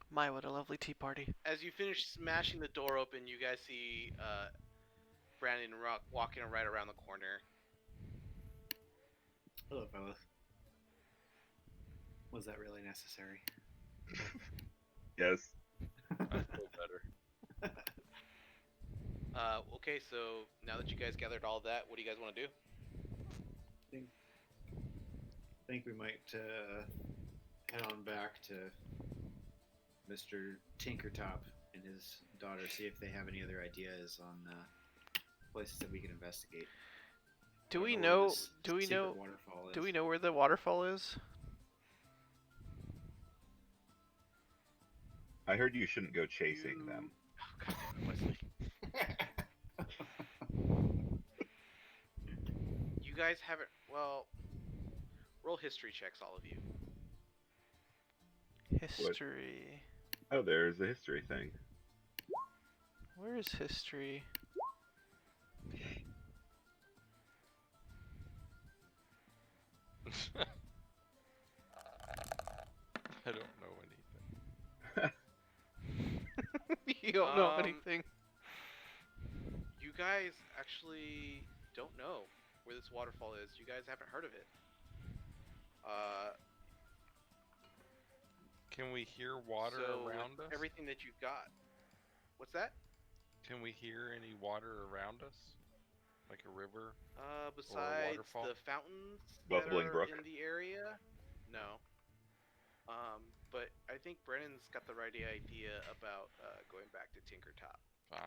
My, what a lovely tea party. As you finish smashing the door open, you guys see Brandon walking right around the corner. Hello, fellas. Was that really necessary? Yes. I feel better. Okay, so now that you guys gathered all that, what do you guys want to do? I think we might head on back to Mr. Tinkertop and his daughter, see if they have any other ideas on places that we can investigate. Do we where know? this Do we secret know? waterfall Do is. we know where the waterfall is? I heard you shouldn't go chasing them. Oh, God damn it, Wesley. You guys haven't. Well, roll history checks, all of you. History. Oh, there's a history thing. Where is history? I don't know anything. You don't know Um, anything. You guys actually don't know where this waterfall is. You guys haven't heard of it. Can we hear water so with around us? everything that you've got. What's that? Can we hear any water around us? Like a river? Besides waterfall? the fountains Bubbling that are brook. in the area, no. But I think Brennan's got the right idea about going back to Tinkertop. Fine.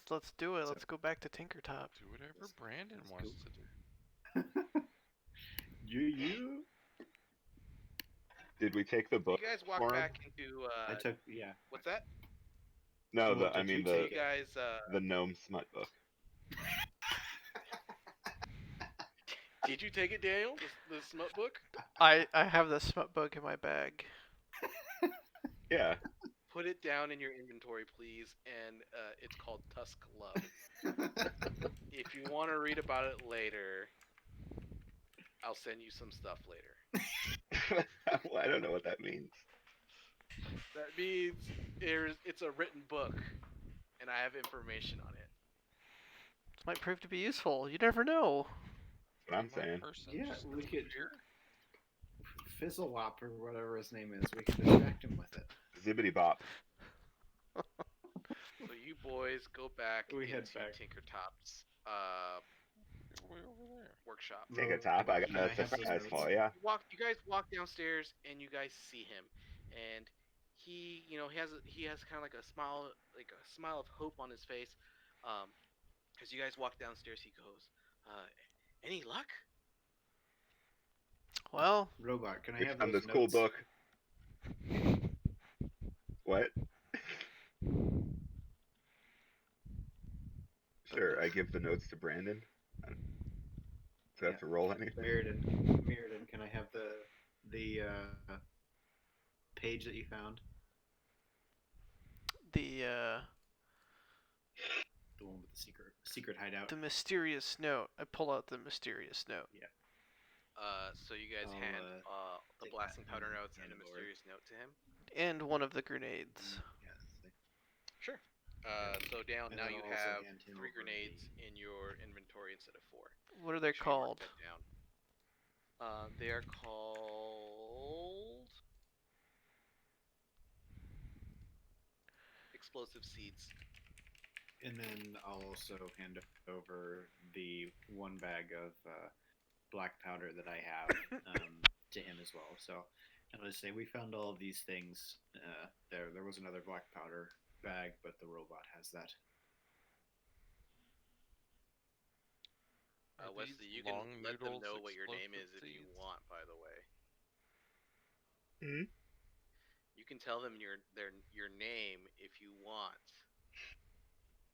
Let's do it. So- Let's go back to Tinkertop. Do whatever Brandon Let's wants go. to do. You? Did we take the book You guys walk for him? back into. I took, yeah. What's that? No, Well, I did mean you the take You guys. the gnome smut book. Did you take it, Daniel? The smut book? I have the smut book in my bag. Yeah. put it down in your inventory, please. And it's called Tusk Love. If you want to read about it later, I'll send you some stuff later. I don't know what that means. That means it's a written book, and I have information on it. This might prove to be useful. You never know. That's what I'm My saying. person Yeah, just we could- disappear? Fizzlewop or whatever his name is. We can distract him with it. Zibbity bop. So you boys go back We into head back. Tinkertop's Way over there. workshop. Take a top. I got Can I a have those surprise notes? for ya. You guys walk downstairs and you guys see him, and he has kind of like a smile of hope on his face. As you guys walk downstairs, he goes, "Any luck?" Well, Robot, can I We have found those this cool notes? book. What? Sure, I give the notes to Brandon. Do I have to roll anything? Mirrodin, can I have the page that you found? the The one with the secret hideout. the mysterious note. I pull out the mysterious note. So you guys I'll, hand the take blasting that powder and notes hand and a it over. mysterious note to him. And one of the grenades. Yes. Sure. So down And now then you I'll also have hand him 3 over grenades the- in your inventory instead of 4. What are they Make sure you mark called? that down. They are called explosive seeds. And then I'll also hand over the one bag of black powder that I have to him as well. So, and I'll just say we found all of these things. There was another black powder bag, but the robot has that. Are Wesley, these you can long let them noodles know what your name is explosive if you seeds? want. By the way, Hmm? you can tell them your name if you want.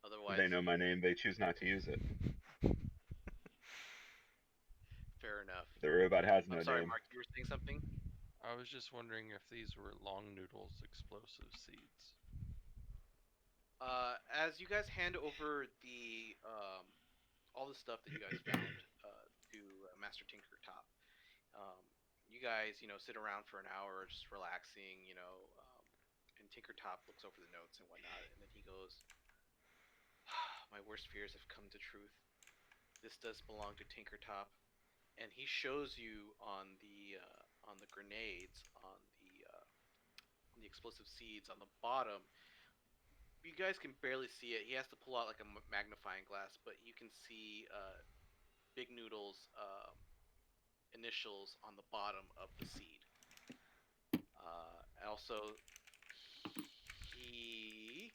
Otherwise, They know my name. They choose not to use it. fair enough. The robot has no I'm sorry, name. Mark. You were saying something? I was just wondering if these were long noodles explosive seeds. As you guys hand over the all the stuff that you guys found to Master Tinker Top, you guys sit around for an hour just relaxing, and Tinker Top looks over the notes and whatnot, and then he goes, "My worst fears have come to truth. This does belong to Tinker Top," and he shows you on the grenades on the explosive seeds on the bottom. You guys can barely see it. He has to pull out like a magnifying glass, but you can see Big Noodle's initials on the bottom of the seed. Also, he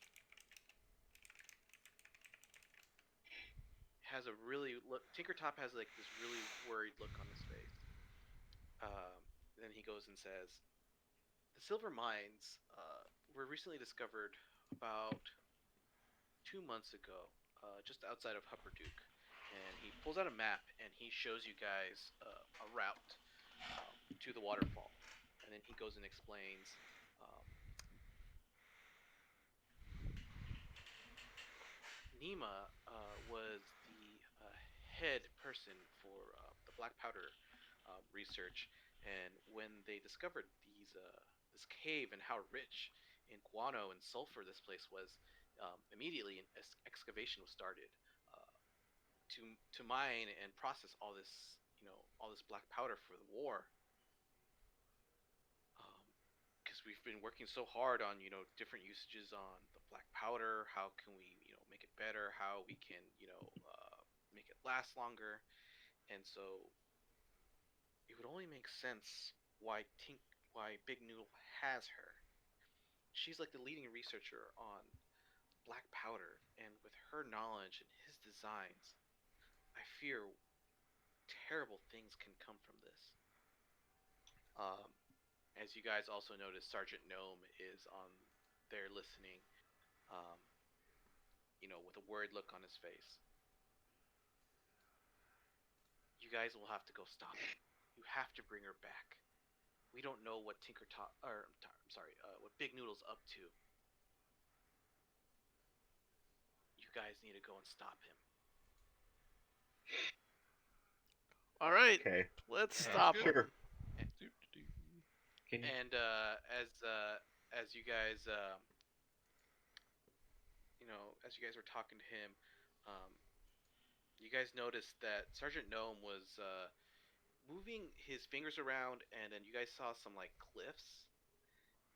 has a really look. Tinkertop has like this really worried look on his face. Then he goes and says, "The silver mines were recently discovered about 2 months ago, just outside of Hupperduke." And he pulls out a map and he shows you guys a route to the waterfall. And then he goes and explains. Nima was the head person for the black powder research, and when they discovered this cave and how rich in guano and sulfur this place was, immediately an excavation was started to mine and process all this all this black powder for the war. Because we've been working so hard on different usages on the black powder. How can we make it better? How we can make it last longer? And so it would only make sense why Big Noodle has her. She's like the leading researcher on black powder, and with her knowledge and his designs, I fear terrible things can come from this. Um, as you guys also notice, Sergeant Gnome is on there listening, um, with a worried look on his face. You guys will have to go stop it. You have to bring her back. We don't know what what Big Noodle's up to. guys need to go and stop him. All right, Okay. let's And, stop good. him. Doo-doo-doo. Can you, and as you guys as you guys were talking to him, um, you guys noticed that Sergeant Gnome was moving his fingers around, and then you guys saw some like cliffs,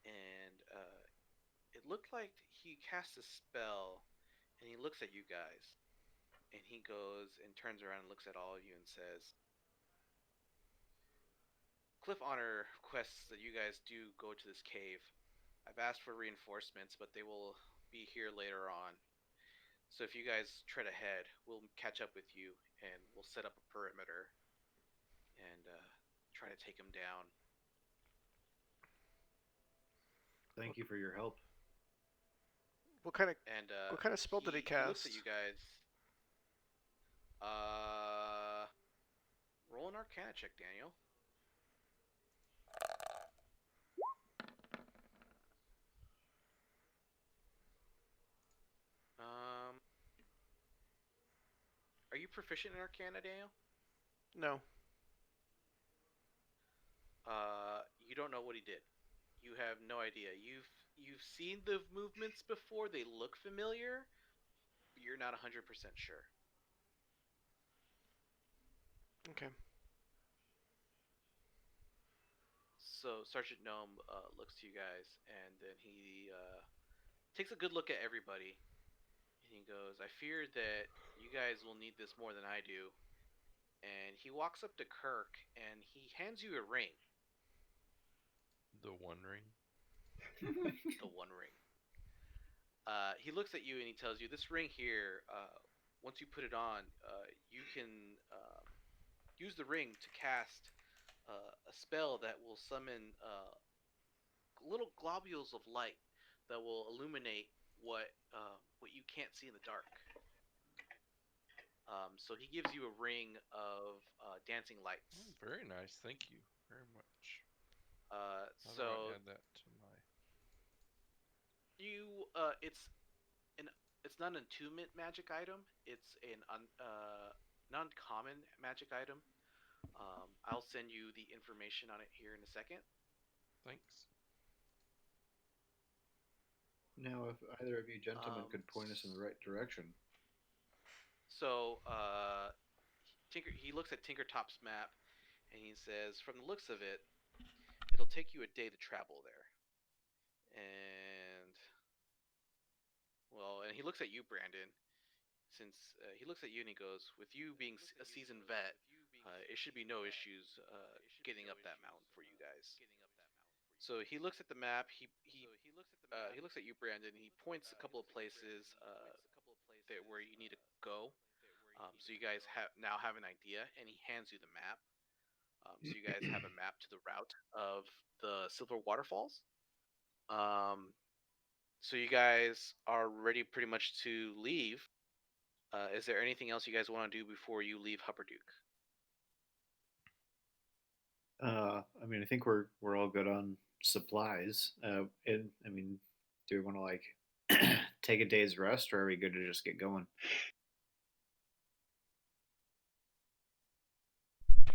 and it looked like he cast a spell, and he looks at you guys, and he goes and turns around and looks at all of you and says, Cliff Honor requests that you guys do go to this cave. I've asked for reinforcements, but they will be here later on. So if you guys tread ahead, we'll catch up with you, and we'll set up a perimeter and try to take him down. thank you for your help. What kind of And spell did he He looks at cast? you guys. Roll an Arcana check, Daniel. Are you proficient in Arcana, Daniel? No. You don't know what he did. You have no idea. You've seen the movements before. They look familiar, but you're not 100% sure. Okay. So Sergeant Gnome looks to you guys, and then he takes a good look at everybody, and he goes, I fear that you guys will need this more than I do. And he walks up to Kirk, and he hands you a ring. The One Ring. The One Ring. He looks at you, and he tells you, this ring here, once you put it on, you can use the ring to cast a spell that will summon little globules of light that will illuminate what you can't see in the dark. So he gives you a ring of dancing lights. Oh, very nice. Thank you very much. How do So I add that to my? it's not an attunement magic item. It's an non-common magic item. I'll send you the information on it here in a second. Thanks. Now, if either of you gentlemen could point us in the right direction. So he looks at Tinkertop's map, and he says, from the looks of it, it'll take you a day to travel there. And he looks at you, Brandon. Since he looks at you and he goes, with you being a seasoned vet, it should be no issues getting up that mountain for you guys. So he looks at the map. He looks at you, Brandon. He points a couple of places where you need to go. So you guys now have an idea, and he hands you the map. So you guys have a map to the route of the Silver Waterfalls. So you guys are ready pretty much to leave. Is there anything else you guys want to do before you leave Hupperduke? I mean, I think we're all good on supplies. And I mean, do we want to like take a day's rest, or are we good to just get going?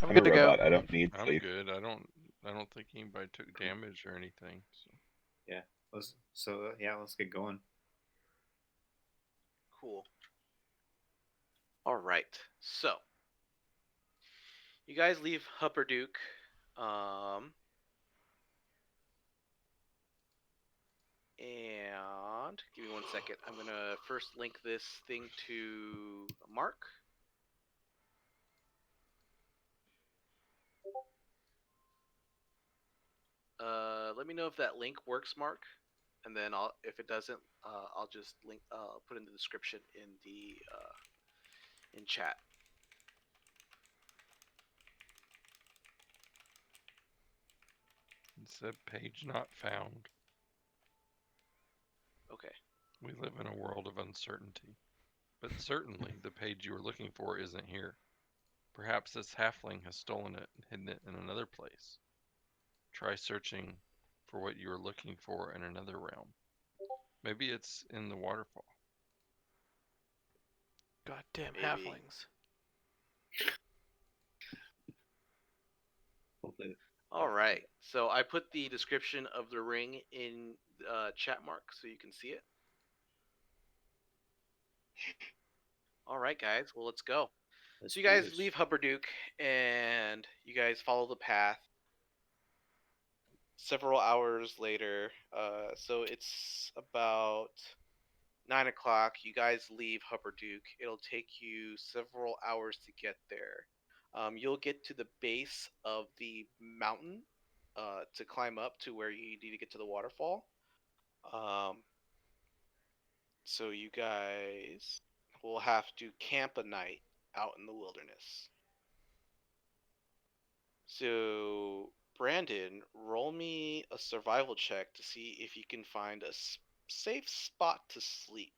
I'm I'm good a to go. robot. I don't need I'm sleep. good. I don't think anybody took damage or anything. So. Yeah. Let's get going. Cool. All right. So you guys leave Hupperduke. And give me 1 second. I'm gonna first link this thing to Mark. Let me know if that link works, Mark, and then if it doesn't, I'll just put in the description in the in chat. It said page not found. Okay. We live in a world of uncertainty. But certainly the page you were looking for isn't here. Perhaps this halfling has stolen it and hidden it in another place. Try searching for what you are looking for in another realm. Maybe it's in the waterfall. Goddamn Maybe. halflings. Hopefully, All right. So I put the description of the ring in chat mark so you can see it. All right, guys. Well, let's go. let's So you do guys this. leave Hupperduke and you guys follow the path. Several hours later, so it's about 9 o'clock. You guys leave Hupperduke. It'll take you several hours to get there. You'll get to the base of the mountain to climb up to where you need to get to the waterfall. Um, so you guys will have to camp a night out in the wilderness. So, Brandon, roll me a survival check to see if you can find a safe spot to sleep.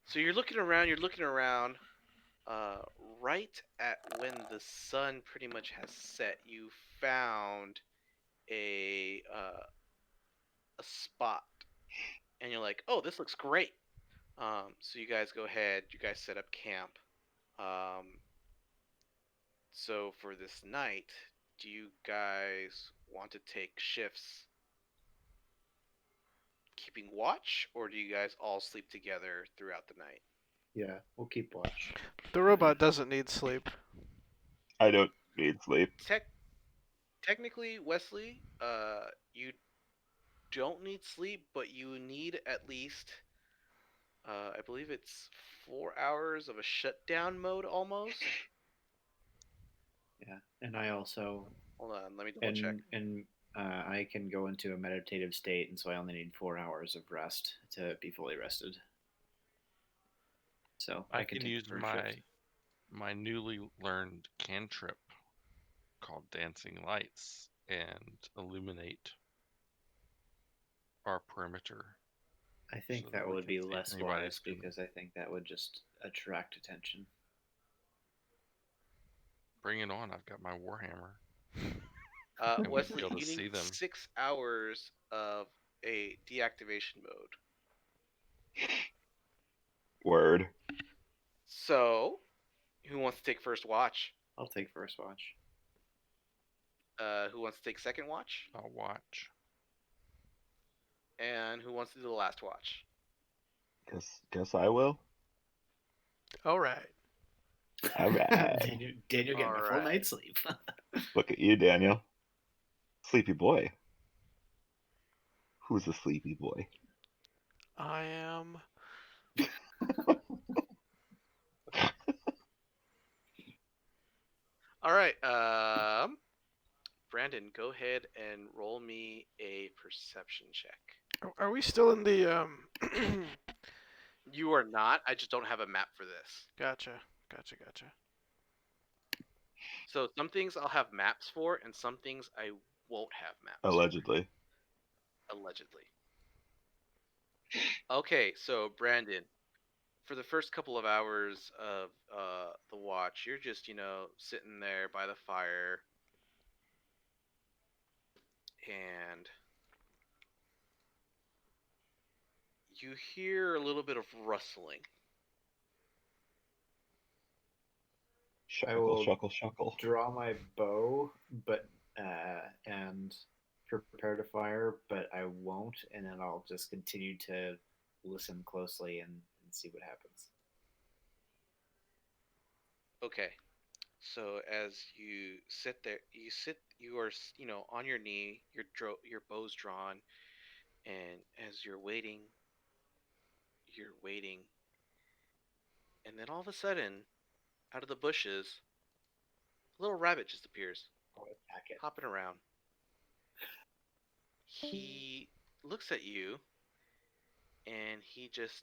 So you're looking around, uh, right at when the sun pretty much has set. You found a spot, and you're like, "Oh, this looks great." So you guys go ahead. You guys set up camp. Um, so for this night, do you guys want to take shifts keeping watch, or do you guys all sleep together throughout the night? Yeah, we'll keep watch. The robot doesn't need sleep. I don't need sleep. Technically, Wesley, you don't need sleep, but you need at least, I believe it's 4 hours of a shutdown mode almost. Yeah, and I also Hold on, let me double check. and I can go into a meditative state, and so I only need 4 hours of rest to be fully rested. So I can can take use the first my shift. my newly learned cantrip called Dancing Lights and illuminate our perimeter. I think so that we would can be see if less anybody's wise coming. because I think that would just attract attention. Bring it on! I've got my warhammer. And we'd be Wesley, able to you need see them. 6 hours of a deactivation mode. Word. So, who wants to take first watch? I'll take first watch. Who wants to take second watch? I'll watch. And who wants to do the last watch? Guess I will. All right. All right. Daniel getting a full Alright. night's sleep. Look at you, Daniel. Sleepy boy. Who's a sleepy boy? I am. Alright, Brandon, go ahead and roll me a perception check. Are we still in the You are not. I just don't have a map for this. Gotcha. So some things I'll have maps for, and some things I won't have maps Allegedly. for. Allegedly. Okay, so Brandon, for the first couple of hours of the watch, you're just, sitting there by the fire, and you hear a little bit of rustling. I Shuckle, will shuckle, shuckle. draw my bow, but and prepare to fire, but I won't, and then I'll just continue to listen closely and see what happens. Okay. So as you sit there, you are, on your knee, your bow's drawn, and as you're waiting, and then all of a sudden, out of the bushes, a little rabbit just appears, I'll attack it. hopping around. He looks at you, and he just,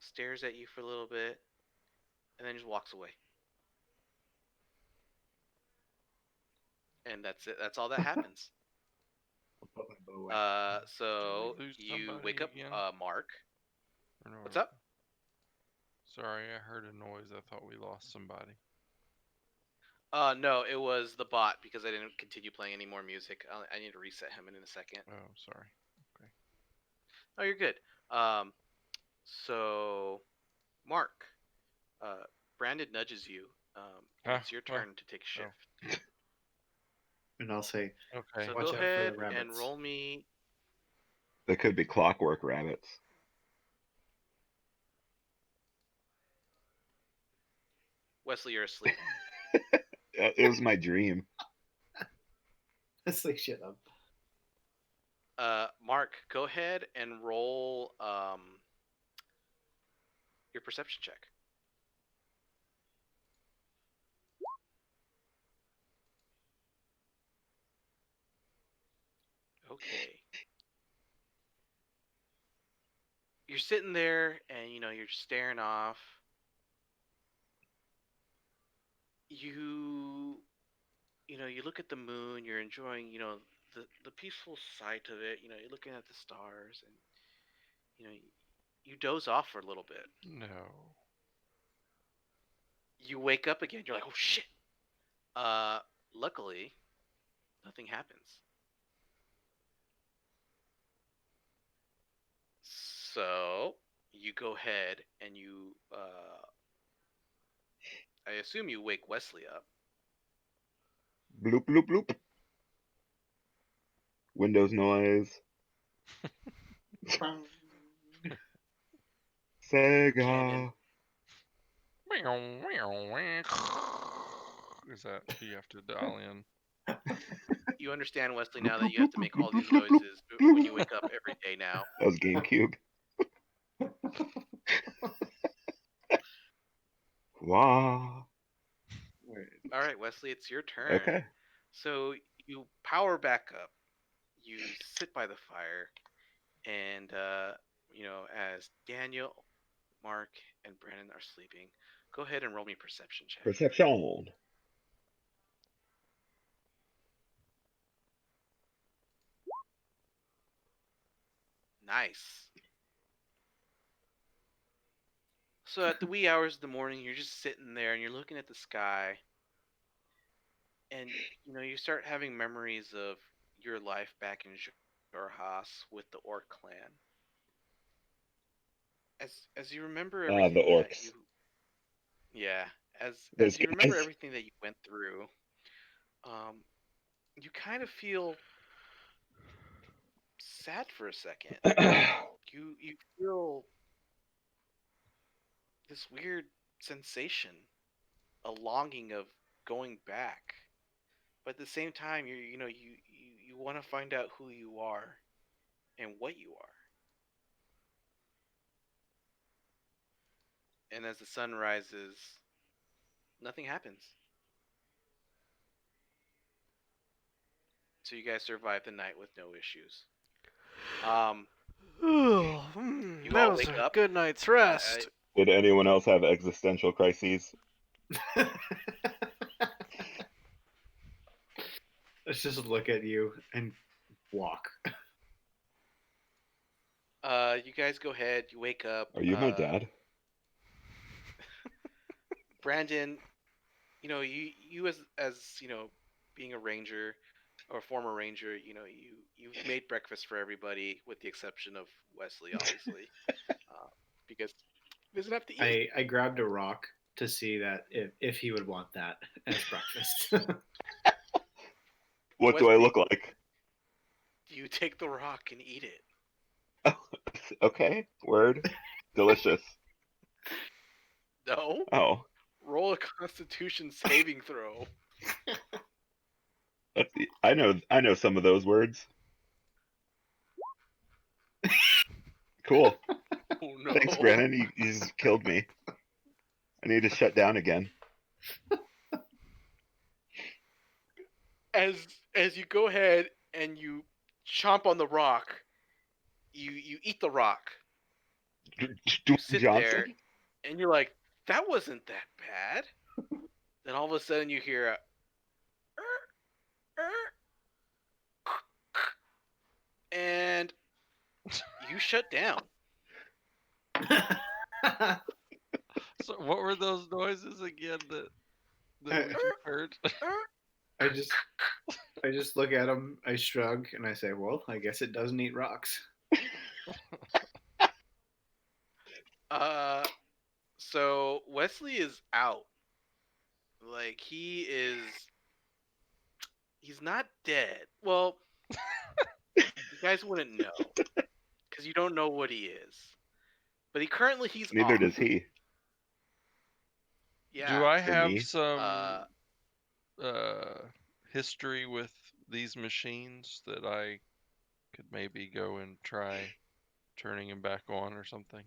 stares at you for a little bit, and then just walks away. And that's it. That's all that happens. I'll put my bow away. So Did we lose you somebody wake up, again? Mark. Or no? What's up? Sorry, I heard a noise. I thought we lost somebody. No, it was the bot because I didn't continue playing any more music. I need to reset him in a second. Oh, sorry. Oh, you're good. Um, so Mark, uh, Brandon nudges you, and Ah, it's your well, turn to take a shift. And I'll say, okay. So watch go out for the ahead and rabbits. roll me. They could be clockwork rabbits. Wesley, you're asleep. It was my dream. It's like shit up. Mark, go ahead and roll your perception check. Okay. You're sitting there and you're staring off. You you look at the moon, you're enjoying, the peaceful sight of it, you're looking at the stars and you doze off for a little bit. No. You wake up again, you're like, "Oh shit." Uh Luckily, nothing happens. So, you go ahead and I assume you wake Wesley up. Bloop bloop bloop. Windows noise. Cannon. Sega. Is that you have to dial in? You understand, Wesley, now that you have to make all these noises when you wake up every day now. That was GameCube. Wow. All right, Wesley, it's your turn. Okay. So you power back up. You sit by the fire, and as Daniel, Mark, and Brandon are sleeping, go ahead and roll me a perception check. Perception. Nice. So at the wee hours of the morning, you're just sitting there and you're looking at the sky, and you start having memories of your life back in Jorhas with the Orc clan. As you remember Ah, the everything that orcs. you yeah, Those as you remember guys. everything that you went through, um, you kind of feel sad for a second. You feel this weird sensation, a longing of going back, but at the same time, you want to find out who you are and what you are. And as the sun rises, nothing happens. So you guys survive the night with no issues. Um, you That all was wake a up. good night's I rest. Did anyone else have existential crises? Let's just look at you and walk. You guys go ahead. You wake up. Are you my dad? Brandon, you as being a ranger or a former ranger, you've made breakfast for everybody with the exception of Wesley, obviously, because he doesn't have to eat. I grabbed a rock to see that if he would want that as breakfast. What do I Wesley, look like? you take the rock and eat it. Okay. Word. Delicious. No, Oh. roll a Constitution saving throw. I know some of those words. Cool. Oh no! Thanks, Brennan. You just killed me. I need to shut down again. As you go ahead and you chomp on the rock, you eat the rock. You sit there Johnson? and you're like, that wasn't that bad. Then all of a sudden you hear a and you shut down. So what were those noises again? That that we just heard. I just look at him, I shrug, and I say, "Well, I guess it doesn't eat rocks." So Wesley is out. Like he's not dead. Well, you guys wouldn't know because you don't know what he is. But he's Neither off. does he. Yeah. Do I For have me. some uh history with these machines that I could maybe go and try turning him back on or something,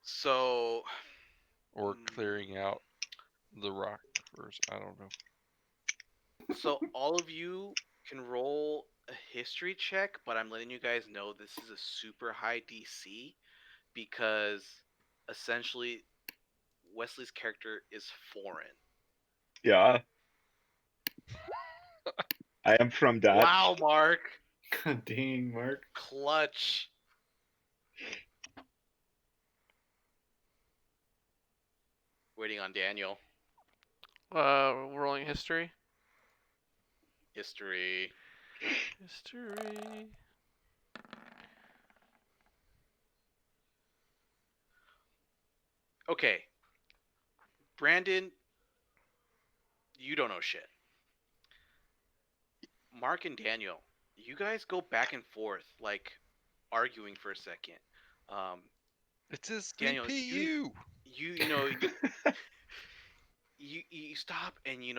So or mm, clearing out the rock first? I don't know. so all of you can roll a history check, but I'm letting you guys know this is a super high DC because essentially Wesley's character is foreign. Yeah, I am from Dutch. Wow, Mark. God dang, Mark. Clutch. Waiting on Daniel. Rolling history. History. History. Okay. Brandon, you don't know shit. Mark and Daniel, you guys go back and forth, like arguing for a second. Um, It's his Daniel, CPU. you stop and you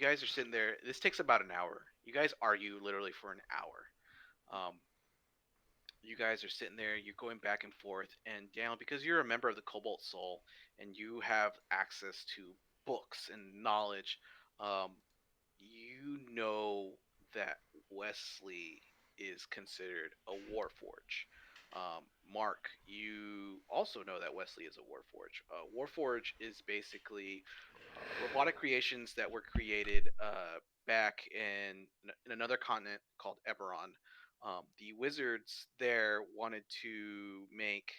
guys are sitting there. This takes about an hour. You guys argue literally for an hour. You guys are sitting there, you're going back and forth, and Daniel, because you're a member of the Cobalt Soul and you have access to books and knowledge, um, you know that Wesley is considered a Warforge. Mark, you also know that Wesley is a Warforge. Warforge is basically robotic creations that were created back in another continent called Eberron. The wizards there wanted to make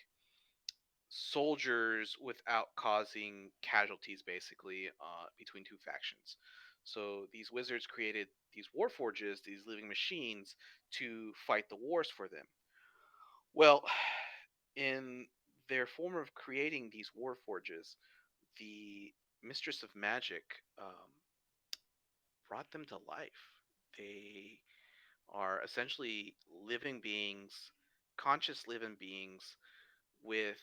soldiers without causing casualties, basically, between two factions. So these wizards created these warforges, these living machines, to fight the wars for them. Well, in their form of creating these warforges, the Mistress of Magic brought them to life. They are essentially living beings, conscious living beings with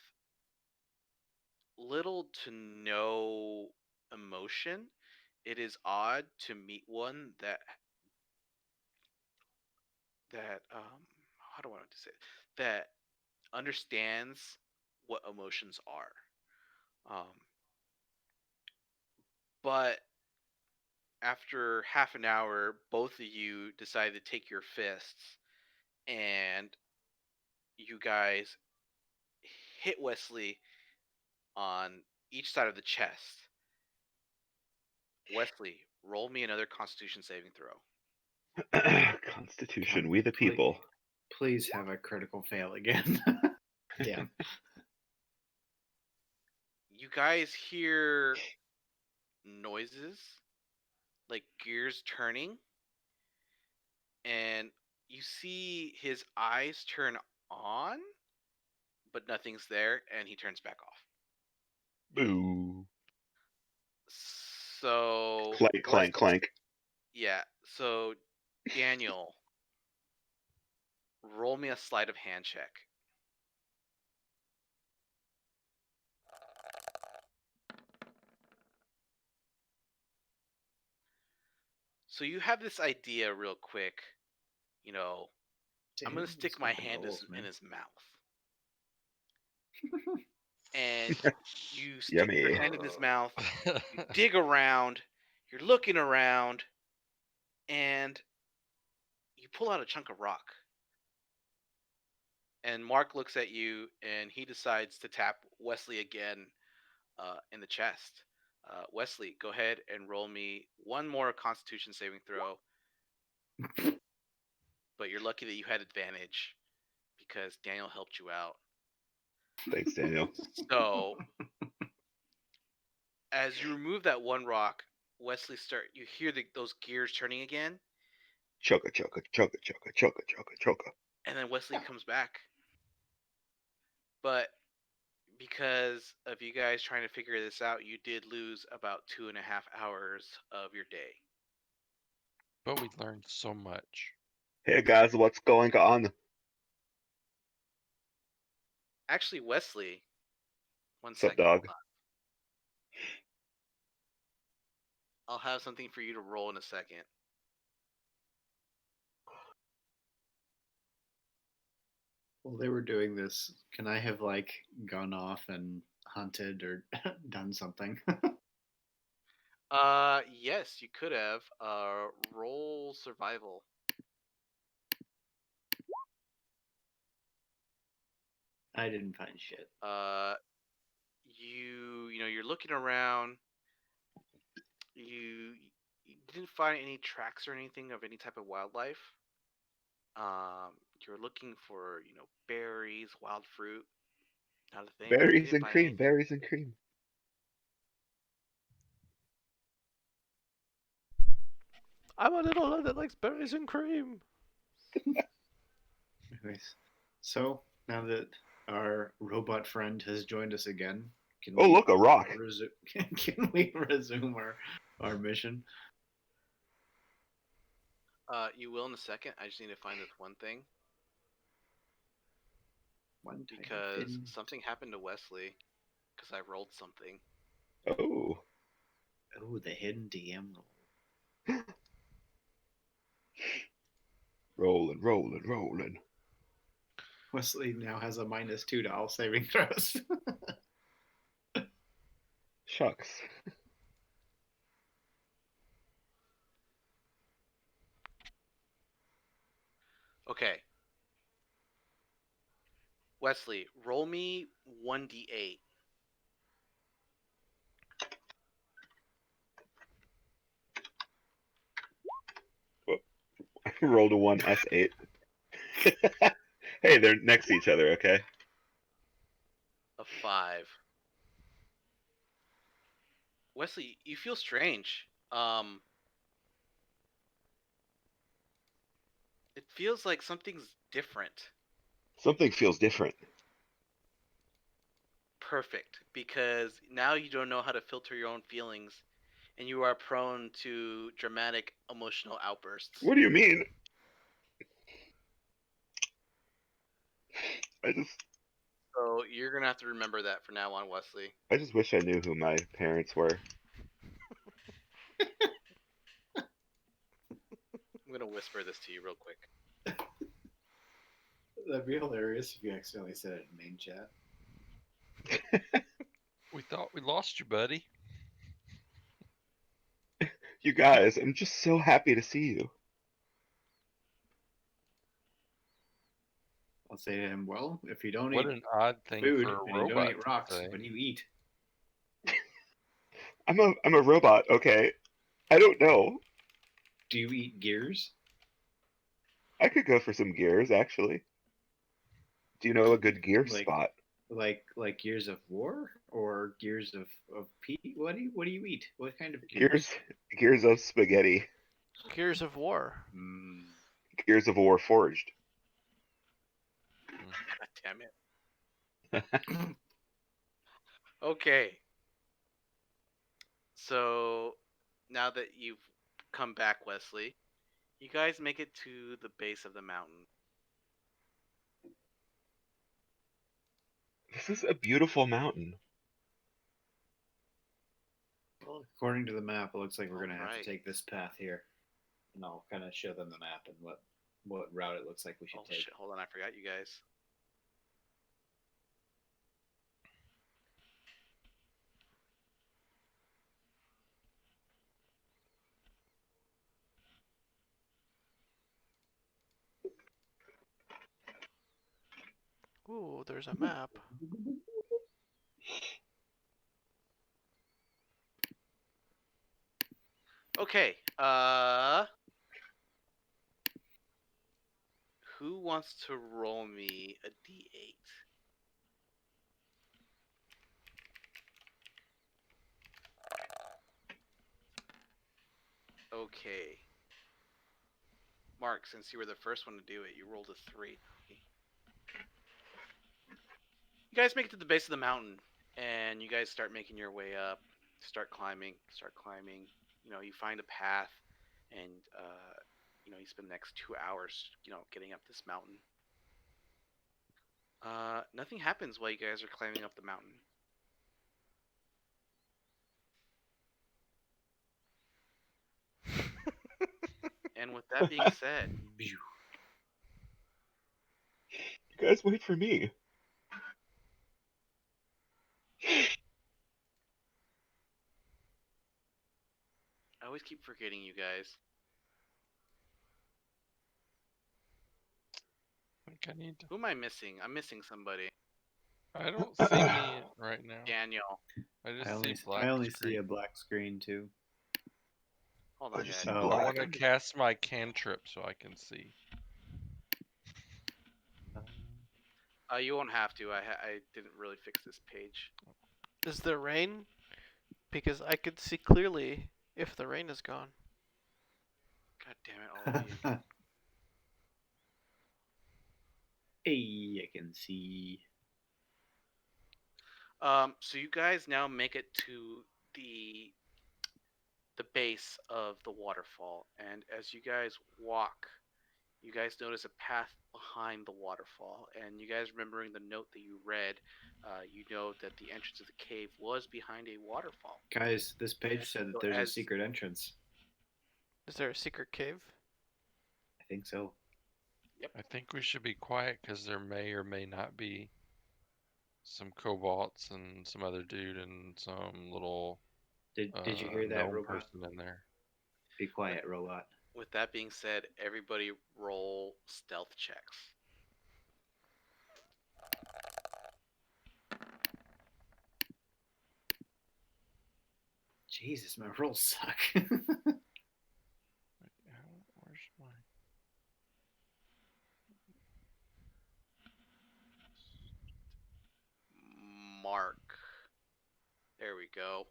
little to no emotion. It is odd to meet one that how do I want to say it? That understands what emotions are. Um, but after half an hour, both of you decide to take your fists and you guys hit Wesley on each side of the chest. Wesley, roll me another Constitution saving throw. Constitution, God, we the people. Please have a critical fail again. Damn. You guys hear noises like gears turning, and you see his eyes turn on, but nothing's there, and he turns back off. Boo. So, Clank, clank, clank. yeah. So, Daniel, roll me a sleight of hand check. So you have this idea real quick, you know, I'm gonna Damn, stick my hand in his mouth. And you stick your Yummy. hand in his mouth, you dig around, you're looking around, and you pull out a chunk of rock. And Mark looks at you and he decides to tap Wesley again in the chest. Wesley, go ahead and roll me one more Constitution saving throw. But you're lucky that you had advantage because Daniel helped you out. Thanks, Daniel. So, as you remove that one rock, Wesley you hear those gears turning again, Choka, choka, choka, choka, choka, choka, choka. and then Wesley comes back. But because of you guys trying to figure this out, you did lose about 2.5 hours of your day. But we learned so much. Hey guys, what's going on? Actually, Wesley, one What's up, second. dog? Hold on. I'll have something for you to roll in a second. While they were doing this, can I have like gone off and hunted or done something? Yes, you could have. Roll survival. I didn't find shit. You're looking around. You didn't find any tracks or anything of any type of wildlife. You're looking for, berries, wild fruit. Not a thing. You Berries didn't and find cream, anything. berries and cream. I'm a little lad that likes berries and cream. Anyways, so now that our robot friend has joined us again, can Oh, we look, a rock. can we resume our mission? You will in a second. I just need to find this one thing One tiny because fin. something happened to Wesley because I rolled something. Oh. Oh, the hidden DM roll. Rolling, rolling, rolling. Wesley now has a -2 to all saving throws. Shucks. Okay. Wesley, roll me 1d8. I rolled a 1 S8. Hey, they're next to each other, okay? A 5. Wesley, you feel strange. It feels like something's different. Something feels different. Perfect, because now you don't know how to filter your own feelings, and you are prone to dramatic emotional outbursts. What do you mean? I So you're gonna have to remember that from now on, Wesley. just wish I knew who my parents were. I'm gonna whisper this to you real quick. That'd be hilarious if you accidentally said it in main chat. We thought we lost you, buddy. You guys, I'm just so happy to see you. I'll say to him, well, if you don't What eat an odd thing food for a and you don't robot eat rocks, to say. what do you eat? I'm a robot, okay? I don't know. Do you eat gears? I could go for some gears, actually. Do you know a good gear Like spot? like Gears of War or Gears of Pete? What do you eat? What kind of gears? Gears of spaghetti. Gears of War. Mm. Gears of War forged. God damn it. Okay. So now that you've come back, Wesley, you guys make it to the base of the mountain. This is a beautiful mountain. Well, according to the map, it looks like we're gonna have Alright. to take this path here, and I'll kind of show them the map and what route it looks like we should Oh take. shit! Hold on, I forgot you guys. Ooh, there's a map. Okay. Who wants to roll me a d8? Okay. Mark, since you were the first one to do it, you rolled a 3. You guys make it to the base of the mountain, and you guys start making your way up. Start climbing. You know, you find a path, and you know, you spend the next 2 hours, you know, getting up this mountain. Nothing happens while you guys are climbing up the mountain. And with that being said, You guys wait for me. I always keep forgetting you guys. I think I need to. Who am I missing? I'm missing somebody. I don't see me right now. Daniel. I I just only, see black I only see screen. a black screen too. Hold I on, just guys. see Oh, I black. want to cast my cantrip so I can see. You won't have to. I didn't really fix this page. Is there rain? Because I could see clearly if the rain is gone. God damn it, all of you. Hey, I can see. So you guys now make it to the base of the waterfall, and as you guys walk, you guys notice a path behind the waterfall, and you guys remembering the note that you read, you know that the entrance of the cave was behind a waterfall. Guys, this page said that So there's a as secret entrance. Is there a secret cave? I think so. I think we should be quiet because there may or may not be some cobalts and some other dude and some little Did you hear that, gnome robot? person in there. Be quiet, robot. with that being said, everybody roll stealth checks. Jesus, my rolls suck. Wait, where's my? Mark. There we go.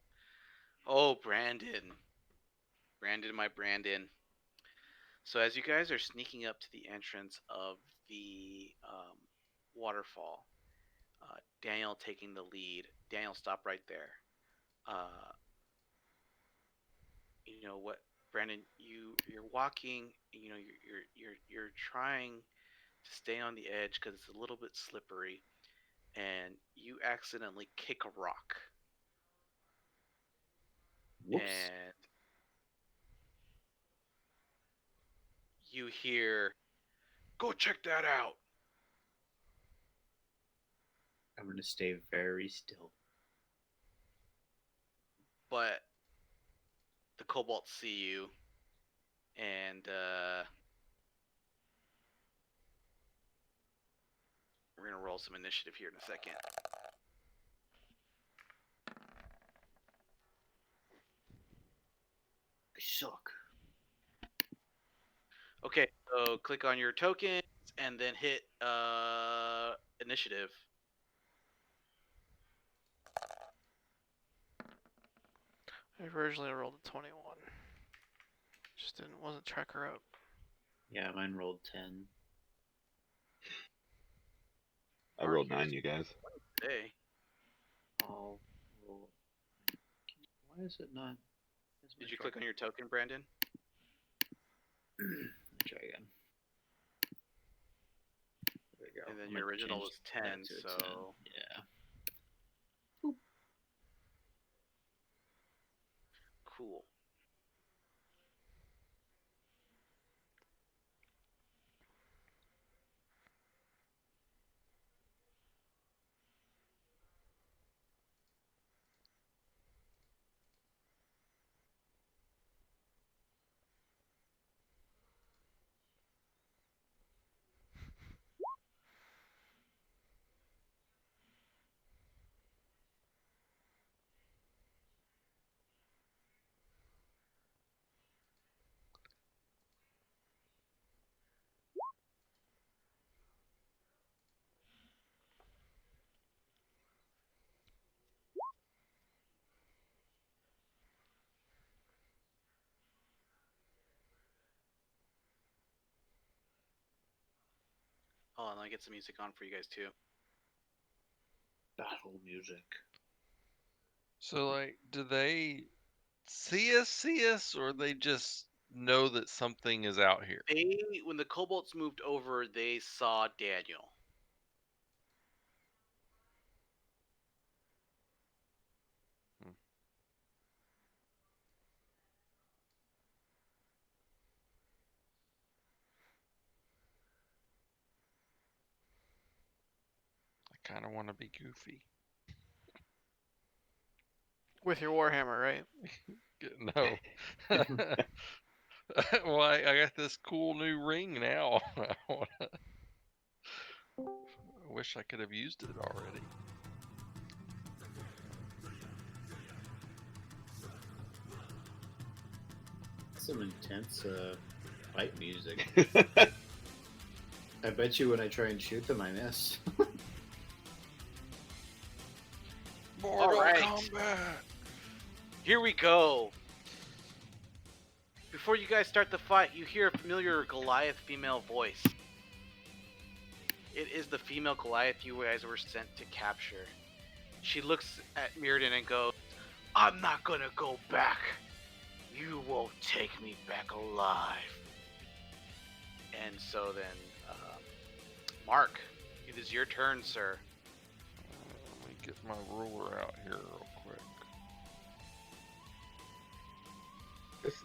Oh, Brandon. Brandon. So as you guys are sneaking up to the entrance of the waterfall, Daniel taking the lead. Daniel, stop right there. Uh, you know what, Brandon? You're walking. You know you're trying to stay on the edge because it's a little bit slippery, and you accidentally kick a rock. Whoops. And you hear, "Go check that out." I'm gonna stay very still. But the kobolds see you, and we're gonna roll some initiative here in a second. I suck. Okay, so click on your tokens and then hit initiative. I originally rolled a 21. Just wasn't tracker up. Yeah, mine rolled 10. I rolled 9, you guys. Today. I'll roll. Why is it not? Did you click on your token, Brandon? Let me try again. There we go. And then I'm your gonna original change was that 10, to a so 10. Yeah. cool. Hold on, let me get some music on for you guys too. Battle music. So, like, do they see us, or they just know that something is out here? When the kobolds moved over, they saw Daniel. I kind of want to be goofy. With your warhammer, right? No. Well, I got this cool new ring now. I wish I could have used it already. Some intense fight music. I bet you when I try and shoot them, I miss. Mortal right. combat. Here we go. Before you guys start the fight, you hear a familiar Goliath female voice. It is the female Goliath you guys were sent to capture. She looks at Mirrodin and goes, "I'm not gonna go back. You won't take me back alive." And so then, Mark, it is your turn, sir. Let me get my ruler out here real quick.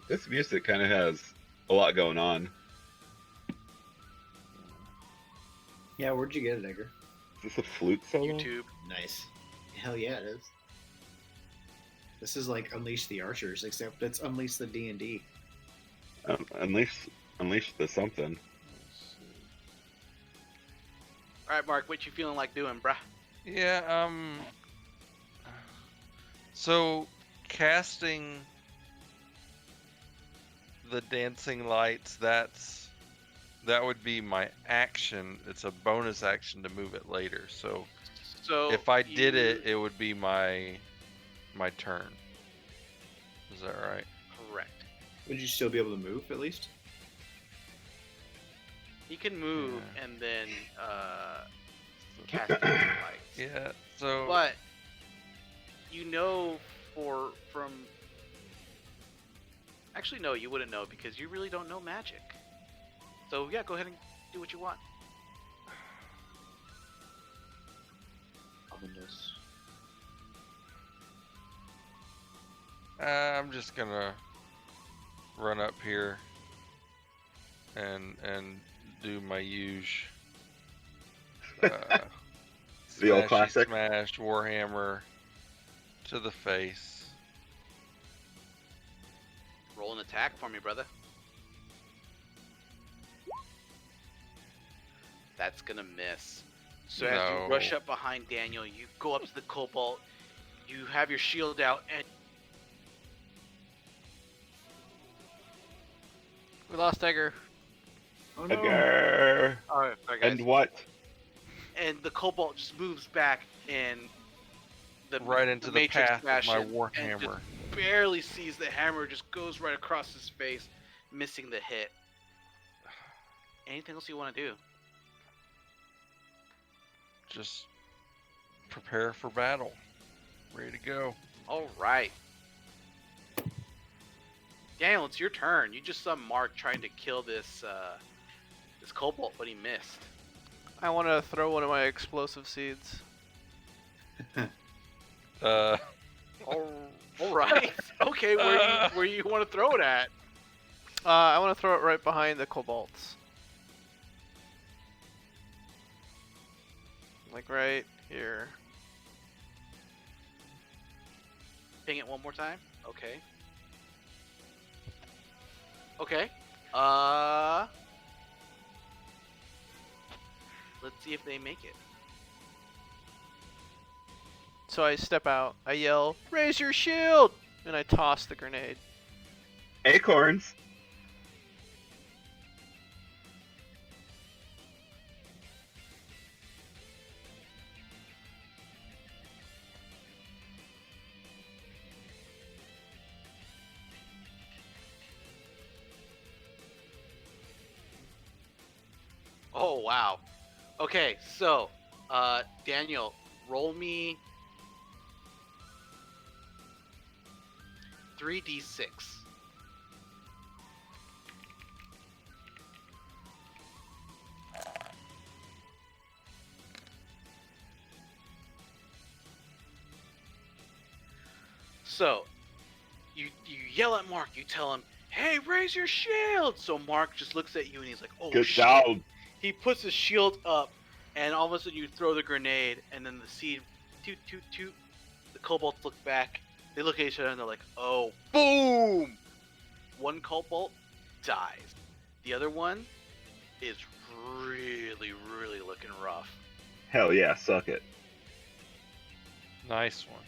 This music kind of has a lot going on. Yeah, where'd you get it, Edgar? Is this a flute solo? YouTube. Nice. Hell yeah, it is. This is like Unleash the Archers, except it's Unleash the D&D. Unleash the something. Let's see. All right, Mark, what you feeling like doing, bruh? Yeah, so casting the dancing lights, that would be my action. It's a bonus action to move it later. So if I did it, it would be my turn. Is that right? Correct. Would you still be able to move, at least? He can move Yeah. and then cast dancing lights. Yeah. So. But you know, from actually no, you wouldn't know because you really don't know magic. So yeah, go ahead and do what you want. Ominous. I'm just gonna run up here and do my usual. The old Smashy classic. Smash Warhammer to the face. Roll an attack for me, brother. That's gonna miss. So as you rush No. up behind Daniel, you go up to the cobalt. You have your shield out, and We lost Edgar. Oh no! Edgar! sorry, guys. And what? And the cobalt just moves back, and the Right into the matrix path of my smashes, and Warhammer. just barely sees the hammer, just goes right across his face, missing the hit. Anything else you want to do? Just prepare for battle. Ready to go. All right. Daniel, it's your turn. You just saw Mark trying to kill this cobalt, but he missed. I want to throw one of my explosive seeds. Uh, All right. Okay, where you want to throw it at? I want to throw it right behind the kobolds. Like right here. Ping it one more time. Okay. Okay. Let's see if they make it. So I step out, I yell, "Raise your shield!" And I toss the grenade. Acorns! Oh wow. Okay, so Daniel, roll me 3d6. So you yell at Mark. You tell him, "Hey, raise your shield!" So Mark just looks at you and he's like, "Oh Get shit!" down. He puts his shield up, and all of a sudden you throw the grenade, and then the seed, toot toot toot. The kobolds look back. They look at each other and they're like, "Oh, boom!" One cobalt dies. The other one is really, really looking rough. Hell yeah, suck it. Nice one.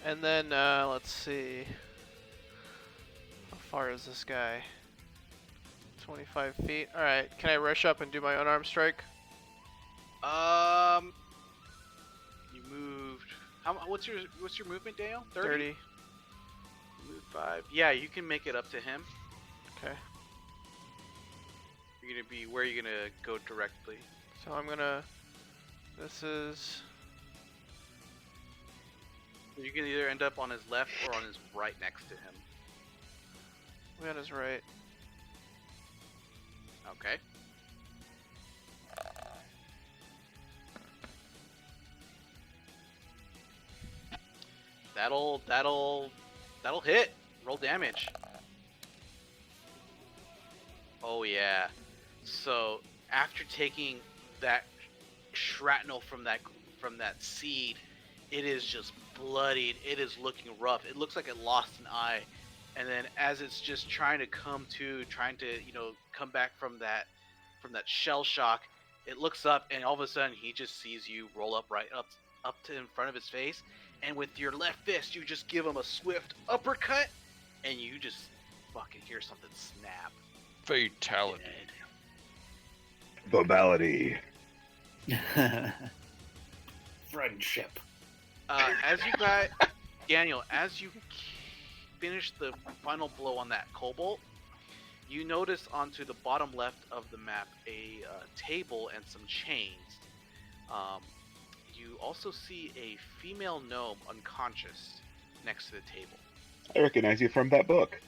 And then, let's see. How far is this guy? 25 feet. Alright, can I rush up and do my unarmed strike? You moved. What's your movement, Dale? 30. You moved 5. Yeah, you can make it up to him. Okay. You're gonna be where you're gonna go directly. So I'm gonna. This is. You can either end up on his left or on his right next to him. Way on his right. Okay. That'll hit. Roll damage. Oh yeah. So after taking that shrapnel from that seed, it is just bloodied. It is looking rough. It looks like it lost an eye. And then as it's just trying to come to, trying to, come back from that shell shock, it looks up and all of a sudden he just sees you roll up right up to in front of his face, and with your left fist you just give him a swift uppercut, and you just fucking hear something snap. Fatality. Bobality. Friendship. As you guys, Daniel, as you finish the final blow on that cobalt, you notice onto the bottom left of the map a table and some chains. You also see a female gnome unconscious next to the table. I recognize you from that book.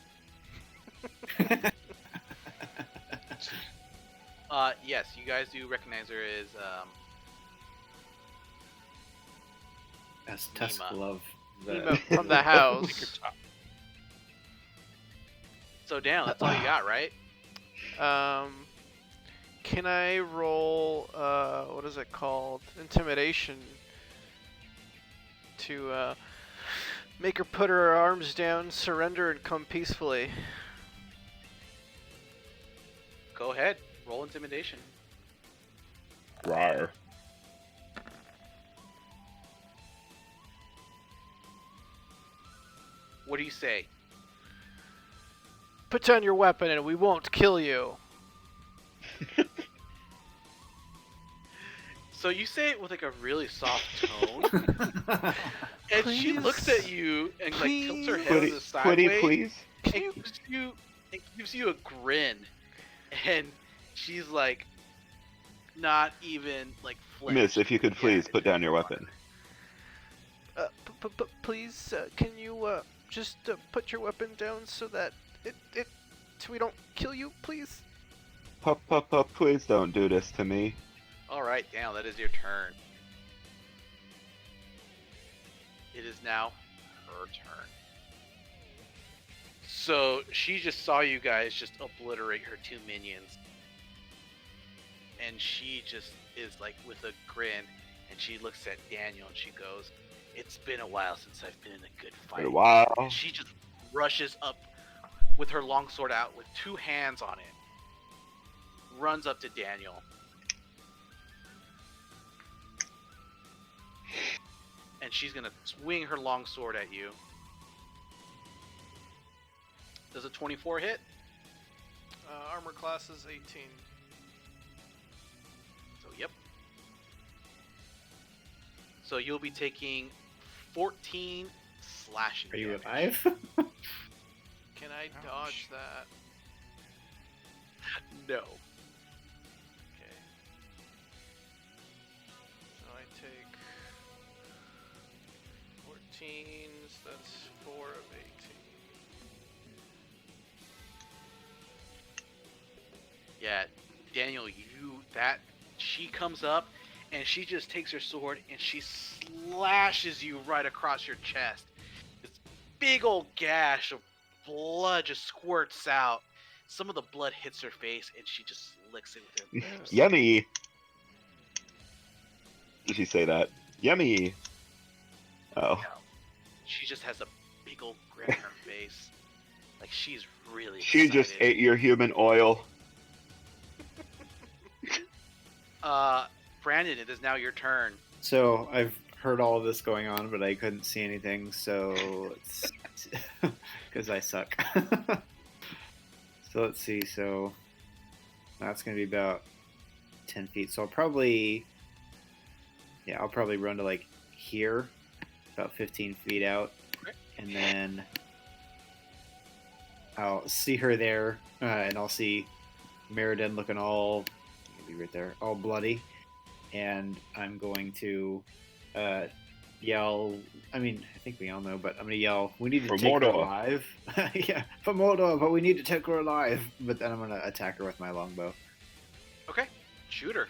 Yes, you guys do recognize her as As Tusk Nima. Love. Nima from the house. So Dan, that's all you got, right? Can I roll, what is it called? Intimidation. To, make her put her arms down, surrender, and come peacefully. Go ahead, roll intimidation. Rawr. What do you say? Put down your weapon and we won't kill you. So you say it with like a really soft tone, and she looks at you and like tilts her head Quitty, to the quitty, sideways. please. It gives you a grin, and she's like, not even like flinch. Miss, if you could please put down your weapon. Please, can you, just, put your weapon down so that so we don't kill you, please? Pup, please don't do this to me. All right, Daniel, that is your turn. It is now her turn. So she just saw you guys just obliterate her 2 minions, and she just is like with a grin, and she looks at Daniel and she goes, "It's been a while since I've been in a good fight." Wow. And she just rushes up with her longsword out with 2 hands on it, runs up to Daniel. And she's gonna swing her longsword at you. Does a 24 hit? Armor class is 18. So yep. So you'll be taking 14 slashing Are you damage. alive? Can I dodge that? No. Okay. So I take 14s, that's 4 of 18. Yeah, Daniel, she comes up and she just takes her sword and she slashes you right across your chest. This big old gash of blood just squirts out. Some of the blood hits her face and she just licks it with her lips. Yummy. Did she say that? Yummy. Oh. She just has a big old grin on her face. Like she's really She excited. just ate your human oil. Brandon, it is now your turn. So I've heard all of this going on, but I couldn't see anything. So it's because I suck. So let's see. So that's gonna be about 10 feet. So I'll probably run to like here, about 15 feet out, Okay. and then I'll see her there, and I'll see Meriden looking all, be right there, all bloody, and I'm going to yell. I mean, I think we all know, but I'm gonna yell, "We need to For take her Mordor." alive!" Yeah, for Mordor, but we need to take her alive. But then I'm gonna attack her with my longbow. Okay, shoot her.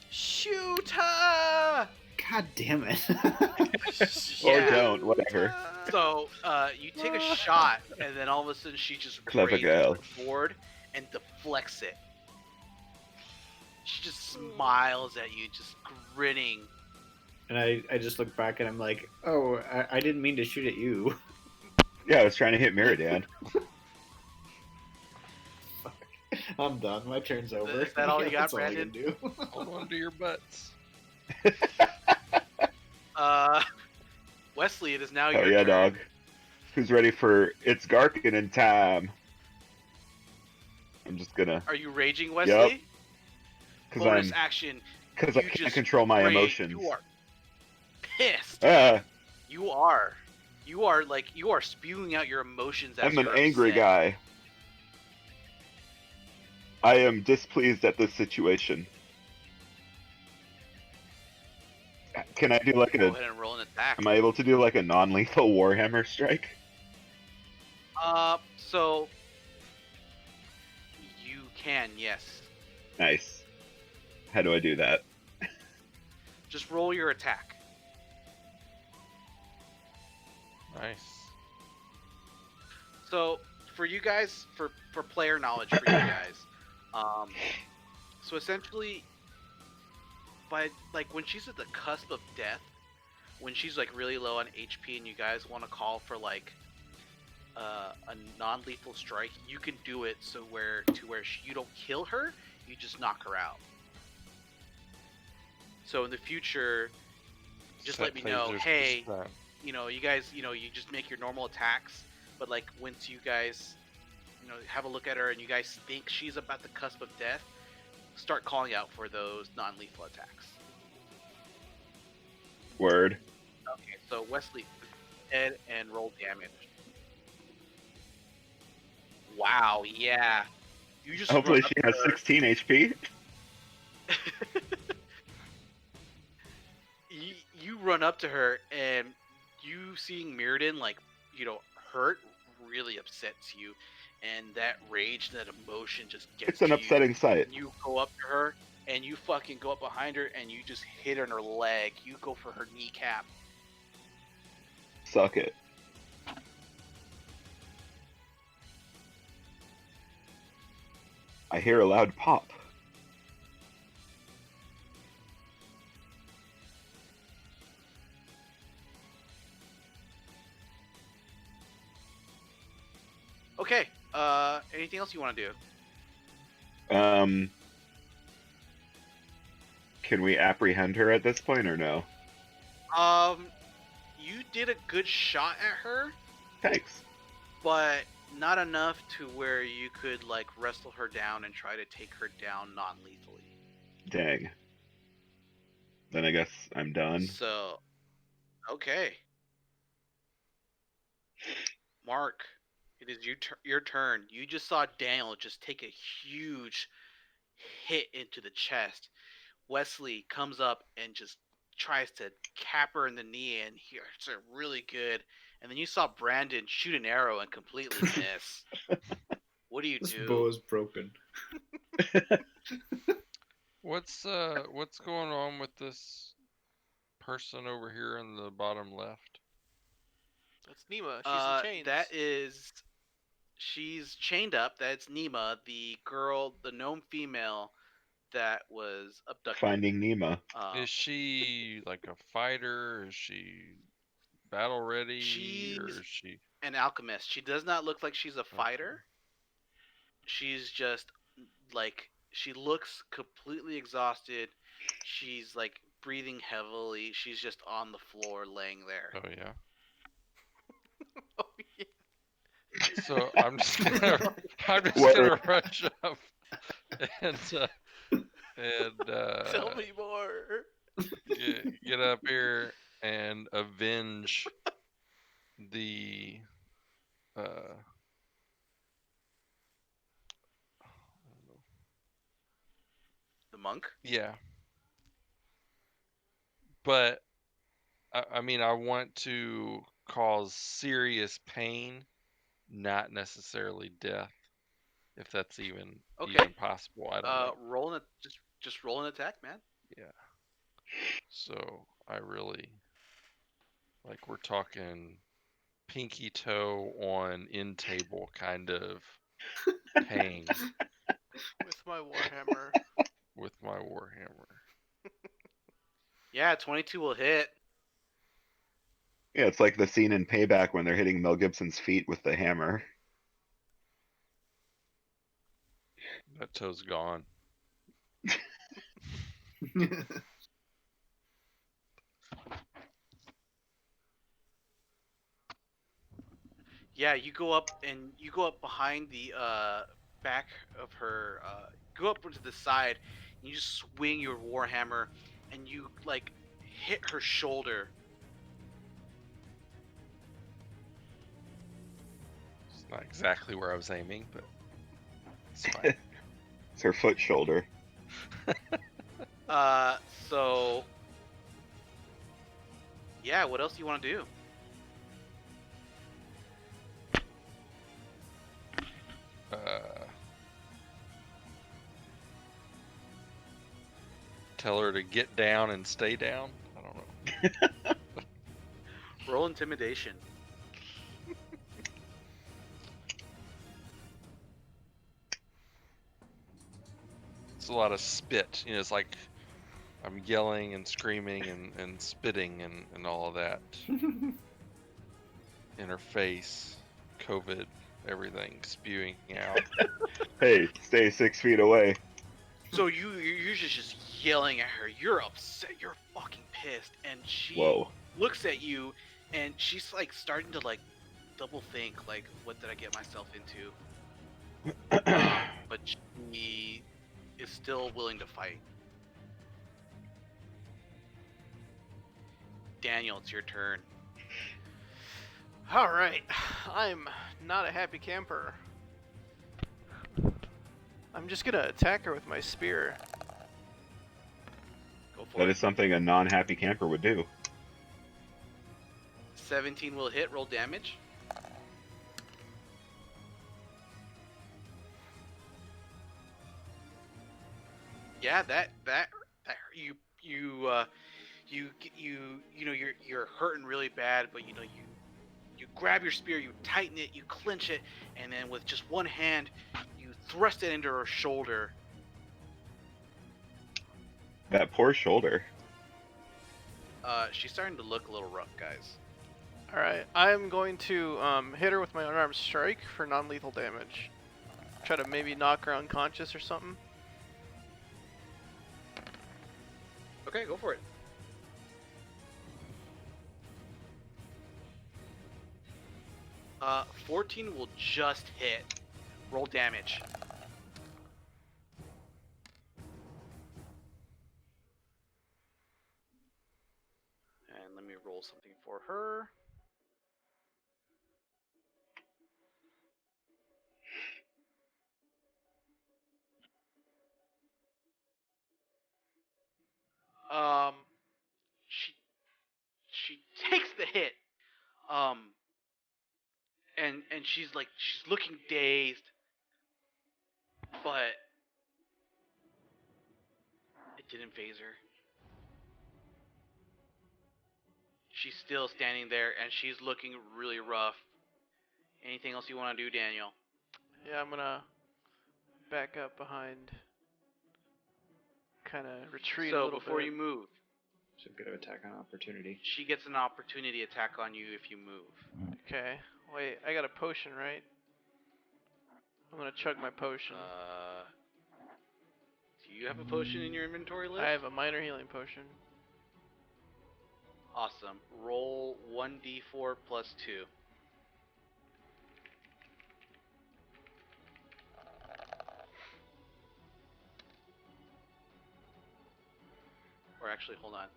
Shoot her! God damn it! Or Yeah. don't, whatever. So you take a shot, and then all of a sudden she just Clever raises girl. her sword and deflects it. She just smiles at you, just grinning. And I just look back and I'm like, oh, I didn't mean to shoot at you. Yeah, I was trying to hit Meridan. I'm done. My turn's over. Is that all you got, That's all I can Brandon? do. Hold on to your butts. Wesley, it is now Oh your yeah, turn. dog. Who's ready for It's Garkin in time? I'm just gonna, Are you raging, Wesley? because Bonus action. I You can't just control my rage. emotions. You are pissed. You are spewing out your emotions as I'm an you're angry upset. guy. I am displeased at this situation. Can I do like Go a? ahead and roll an attack. Am I able to do like a non-lethal Warhammer strike? So you can, yes. Nice. How do I do that? Just roll your attack. Nice. So for you guys, for player knowledge for you guys, so essentially, by like when she's at the cusp of death, when she's like really low on HP, and you guys want to call for like a non-lethal strike, you can do it so where you don't kill her, you just knock her out. So in the future, just Set let me know, phasers to hey, stun. you guys, you just make your normal attacks, but like once you guys, have a look at her and you guys think she's about the cusp of death, start calling out for those non-lethal attacks. Word. Okay, so Wesley, head and roll damage. Wow, yeah. You just Hopefully run she up has to her. 16 HP. You run up to her, and you seeing Mirrodin hurt really upsets you, and that rage, that emotion just gets It's an to upsetting sight. you. You go up to her, and you fucking go up behind her, and you just hit her in her leg. You go for her kneecap. Suck it. I hear a loud pop. Okay. Anything else you want to do? Can we apprehend her at this point or no? You did a good shot at her, Thanks. but not enough to where you could like wrestle her down and try to take her down non-lethally. Dang. Then I guess I'm done. So, okay. Mark, it is your turn. You just saw Daniel just take a huge hit into the chest. Wesley comes up and just tries to cap her in the knee and hits her really good. And then you saw Brandon shoot an arrow and completely miss. What do you This do? bow is broken. What's going on with this person over here in the bottom left? That's Nima. She's in chains. That is, she's chained up. That's Nima, the girl, the gnome female that was abducted. Finding Nemo. Is she like a fighter? Is she battle ready? She's or is she? an alchemist. She does not look like she's a fighter. She's just like, she looks completely exhausted. She's like breathing heavily. She's just on the floor laying there. Oh yeah. Oh, yeah. So I'm just gonna What- rush up and Tell me more. get up here and avenge the I don't know. The monk? Yeah. But I mean, I want to cause serious pain, not necessarily death, if that's even possible. I don't know. Roll an just roll an attack, man. Yeah. So I really like, we're talking pinky toe on end table kind of pain With my warhammer. with my warhammer. Yeah, 22 will hit. Yeah, it's like the scene in Payback when they're hitting Mel Gibson's feet with the hammer. That toe's gone. Yeah, you go up behind the back of her. Go up to the side, and you just swing your warhammer, and you like hit her shoulder. It's not exactly where I was aiming, but it's fine. It's her foot shoulder. So yeah, what else do you want to do? Tell her to get down and stay down. I don't know. Roll intimidation. It's a lot of spit. You know, it's like I'm yelling and screaming and spitting and all of that in her face. COVID, everything spewing out. Hey, stay 6 feet away. So you're just yelling at her. You're upset. You're fucking pissed, and she Whoa. looks at you, and she's like starting to like double think, like, what did I get myself into? But she is still willing to fight. Daniel, it's your turn. All right. I'm not a happy camper. I'm just gonna attack her with my spear. Go for That it. is something a non-happy camper would do. 17 will hit. Roll damage. Yeah, that you know you're hurting really bad, but you know you grab your spear, you tighten it, you clench it, and then with just one hand you thrust it into her shoulder. That poor shoulder. She's starting to look a little rough, guys. All right. I'm going to hit her with my unarmed strike for non-lethal damage. Try to maybe knock her unconscious or something. Okay, go for it. Uh, 14 will just hit. Roll damage. And let me roll something for her. Um, she takes the hit. And she's looking dazed, but it didn't phase her. She's still standing there, and she's looking really rough. Anything else you want to do, Daniel? Yeah, I'm gonna back up behind, kind of retreat a So little before bit. you move, So get an attack on opportunity. she gets an opportunity attack on you if you move. Okay. Wait, I got a potion, right? I'm gonna chug my potion. Do you have a potion in your inventory list? I have a minor healing potion. Awesome. Roll 1d4 plus 2. Or actually, hold on.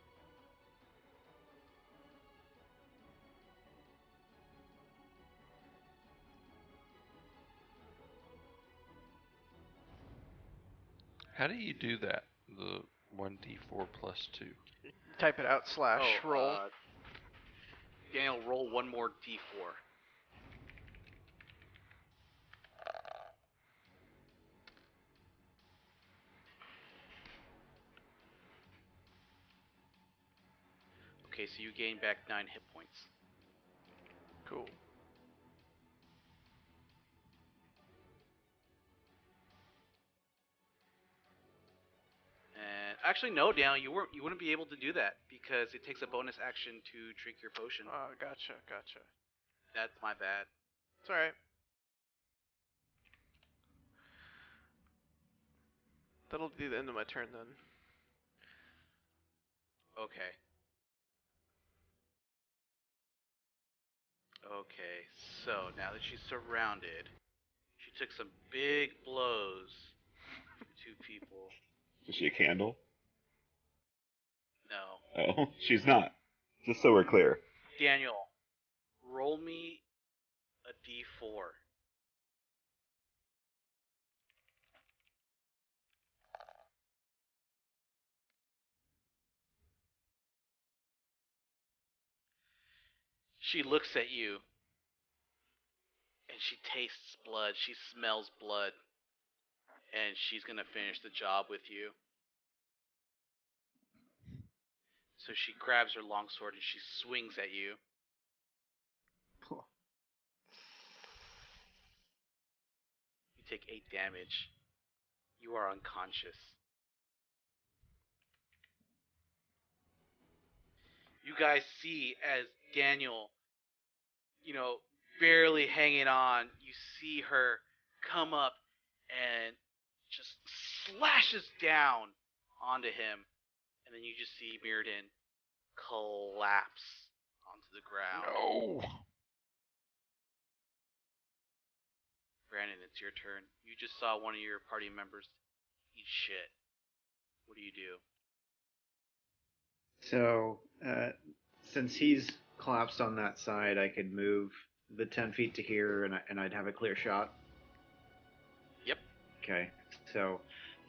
How do you do that? The 1d4 plus 2. Type it out / roll. Daniel, roll one more d4. Okay, so you gain back 9 hit points. Cool. And actually, no, Daniel, you wouldn't be able to do that because it takes a bonus action to drink your potion. Oh, gotcha. That's my bad. It's alright. That'll be the end of my turn then. Okay. Okay, so now that she's surrounded, she took some big blows from 2 people. Is she a candle? No. Oh, she's not. Just so we're clear. Daniel, roll me a d4. She looks at you, and she tastes blood. She smells blood. And she's going to finish the job with you. So she grabs her longsword and she swings at you. You take 8 damage. You are unconscious. You guys see as Daniel, barely hanging on, you see her come up and just slashes down onto him. And then you just see Mirrodin collapse onto the ground. No! Brandon, it's your turn. You just saw one of your party members eat shit. What do you do? So, since he's collapsed on that side, I could move the 10 feet to here, and I'd have a clear shot. Yep. Okay. So,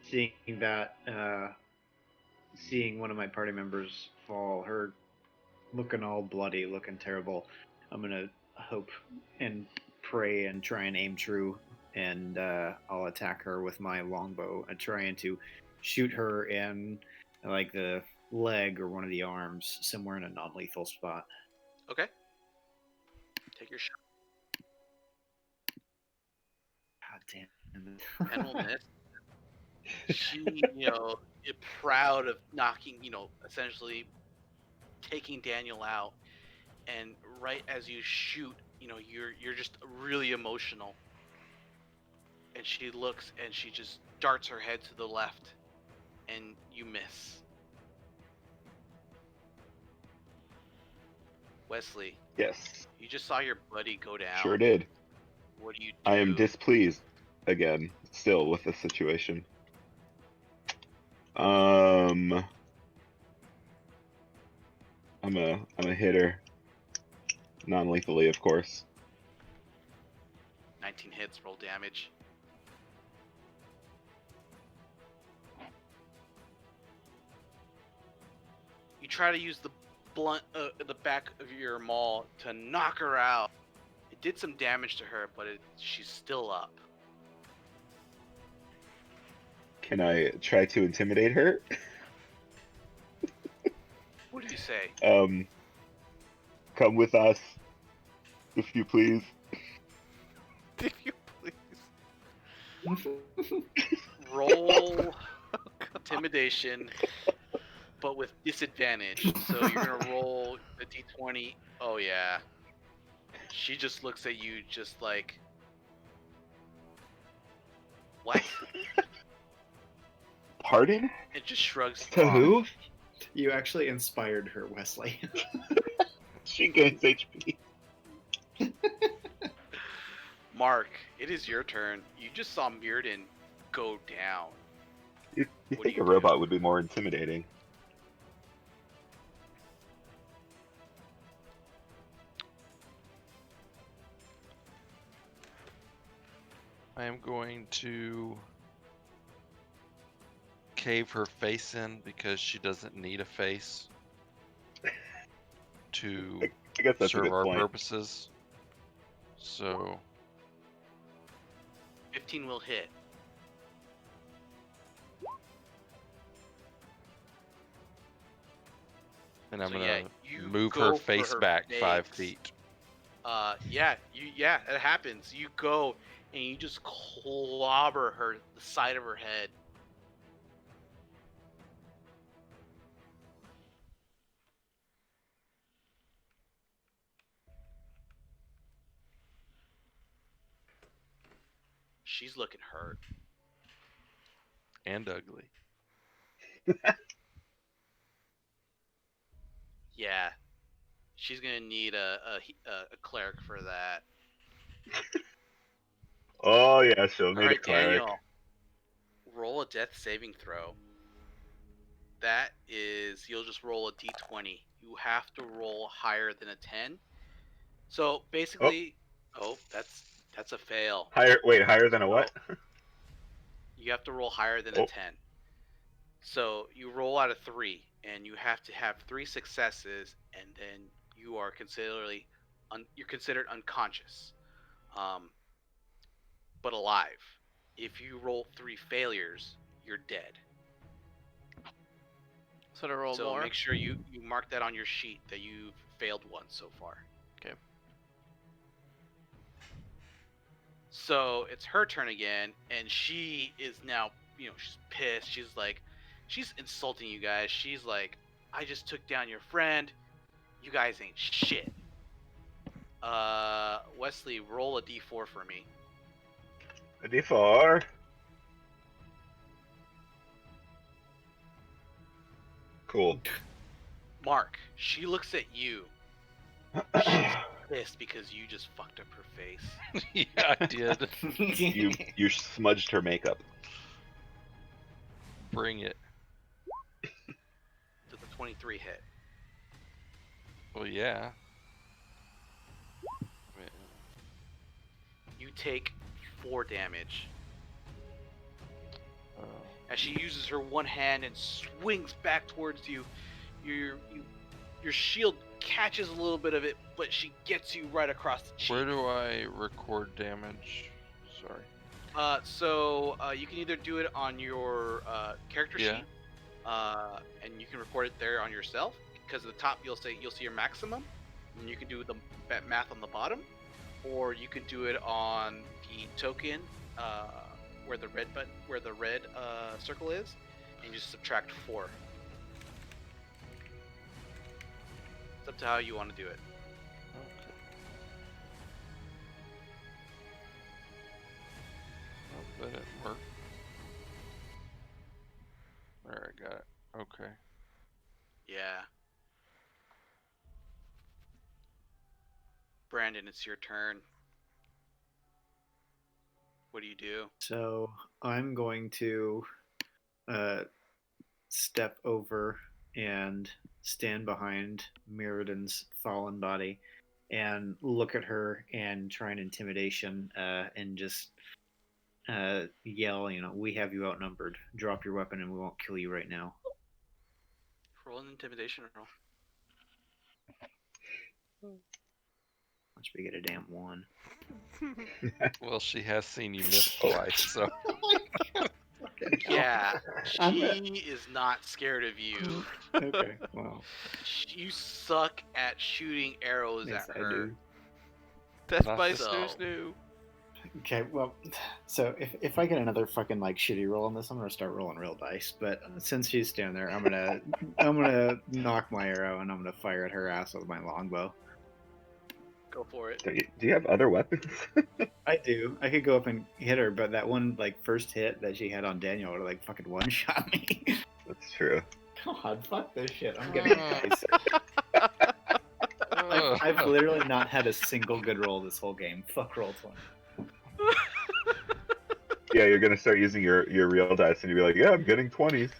seeing that, seeing one of my party members fall, her looking all bloody, looking terrible, I'm gonna hope and pray and try and aim true, and I'll attack her with my longbow, trying to shoot her in like the leg or one of the arms, somewhere in a non-lethal spot. Okay. Take your shot. God damn it. And will miss. She, proud of knocking, essentially taking Daniel out. And right as you shoot, you're just really emotional. And she looks and she just darts her head to the left. And you miss. Wesley. Yes. You just saw your buddy go down. Sure did. What do you do? I am displeased again, still with this situation. I'm a hitter, non-lethally, of course. 19 hits, roll damage. You try to use the blunt, the back of your maul to knock her out. It did some damage to her, but she's still up. Can I try to intimidate her? What do you say? Come with us, if you please. If you please. Roll intimidation, but with disadvantage. So you're gonna roll a d20. Oh yeah. She just looks at you, just like, what? Pardon? It just shrugs To off. who? You actually inspired her, Wesley. She gains HP. Mark, it is your turn. You just saw Mirrodin go down. You What think do a you robot do? would be more intimidating? I am going to cave her face in because she doesn't need a face to I guess that's a serve good our point. purposes. So 15 will hit. and I'm So, gonna yeah, you move go her for face her back 5 face. feet. Yeah, it happens. You go and you just clobber her, the side of her head. She's looking hurt. And ugly. Yeah, she's gonna need a cleric for that. Oh yeah, she'll All need a right, cleric. Daniel, roll a death saving throw. That is, you'll just roll a d20. You have to roll higher than a 10. So basically, that's a fail. Higher. Wait, higher than a what? You have to roll higher than a Oh. 10. So you roll out of 3, and you have to have 3 successes, and then you are you're considered unconscious, but alive. If you roll 3 failures, you're dead. So to roll So more. make sure you mark that on your sheet that you've failed once so far. Okay. So it's her turn again, and she is now, she's pissed. She's insulting you guys. She's like, I just took down your friend. You guys ain't shit. Wesley, roll a d4 for me. A D4. Cool. Mark, she looks at you. She's pissed because you just fucked up her face. Yeah, I did. You smudged her makeup. Bring it. Does the 23 hit? Well, yeah. You take 4 damage. Uh, As she uses her one hand and swings back towards you, your shield catches a little bit of it, but she gets you right across the cheek. where do I record damage? Sorry. So you can either do it on your character Yeah. sheet, and you can record it there on yourself. Because at the top you'll see your maximum, and you can do the math on the bottom, or you can do it on the token where the red circle is, and you just subtract 4. It's up to how you want to do it. Okay. Oh, that didn't work. There, I got it. Okay. Yeah. Brandon, it's your turn. What do you do? So I'm going to step over and stand behind Mirrodin's fallen body and look at her and try an intimidation and just yell, we have you outnumbered. Drop your weapon and we won't kill you right now. Roll an intimidation roll. Once we get a damn 1. Well, she has seen you miss twice, so Yeah, I'm she is not scared of you. Okay, well, You suck at shooting arrows yes, at I her. do. Deathmeisters So- knew. Okay, well, so if I get another fucking like shitty roll on this, I'm gonna start rolling real dice. But since she's standing there, I'm gonna knock my arrow and I'm gonna fire at her ass with my longbow. Go for it. Do you have other weapons? I do. I could go up and hit her, but that one like first hit that she had on Daniel would have like fucking one shot me. That's true. God, fuck this shit. I'm getting dice. Ugh. I've literally not had a single good roll this whole game. Fuck roll 20. Yeah, you're gonna start using your real dice, and you'll be like, yeah, I'm getting 20s.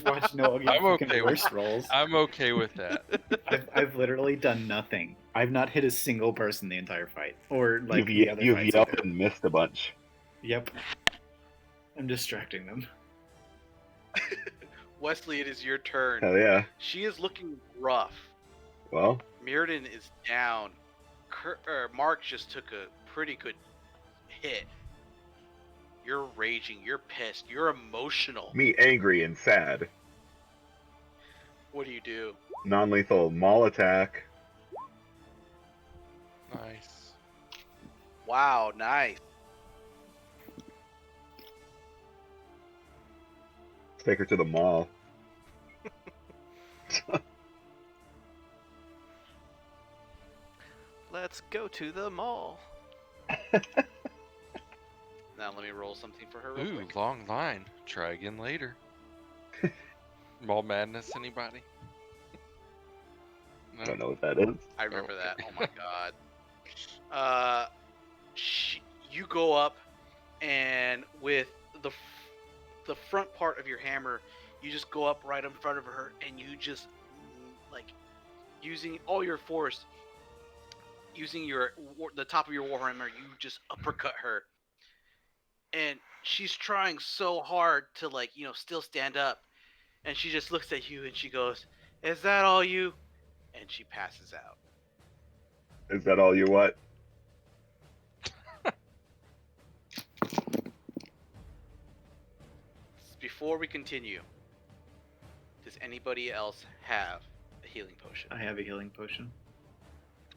Watch Noah get I'm fucking okay with worse rolls. I'm okay with that. I've literally done nothing. I've not hit a single person the entire fight, or like the other You've fights yelled either. and missed a bunch. Yep. I'm distracting them. Wesley, it is your turn. Hell yeah. She is looking rough. Well, Mirrodin is down. Mark just took a pretty good hit. You're raging. You're pissed. You're emotional. me angry and sad. What do you do? Non-lethal maul attack. Nice. Wow, nice. Take her to the mall. Let's go to the mall. Now let me roll something for her real Ooh, quick. long line. Try again later. Mall madness, anybody? I don't know what that is. I remember Okay. that. Oh my god. You go up, and with the front part of your hammer, you just go up right in front of her, and you just like using all your force, using the top of your warhammer, you just uppercut her, and she's trying so hard to still stand up, and she just looks at you and she goes, "Is that all you?" And she passes out. Is that all you want? Before we continue, does anybody else have a healing potion? I have a healing potion.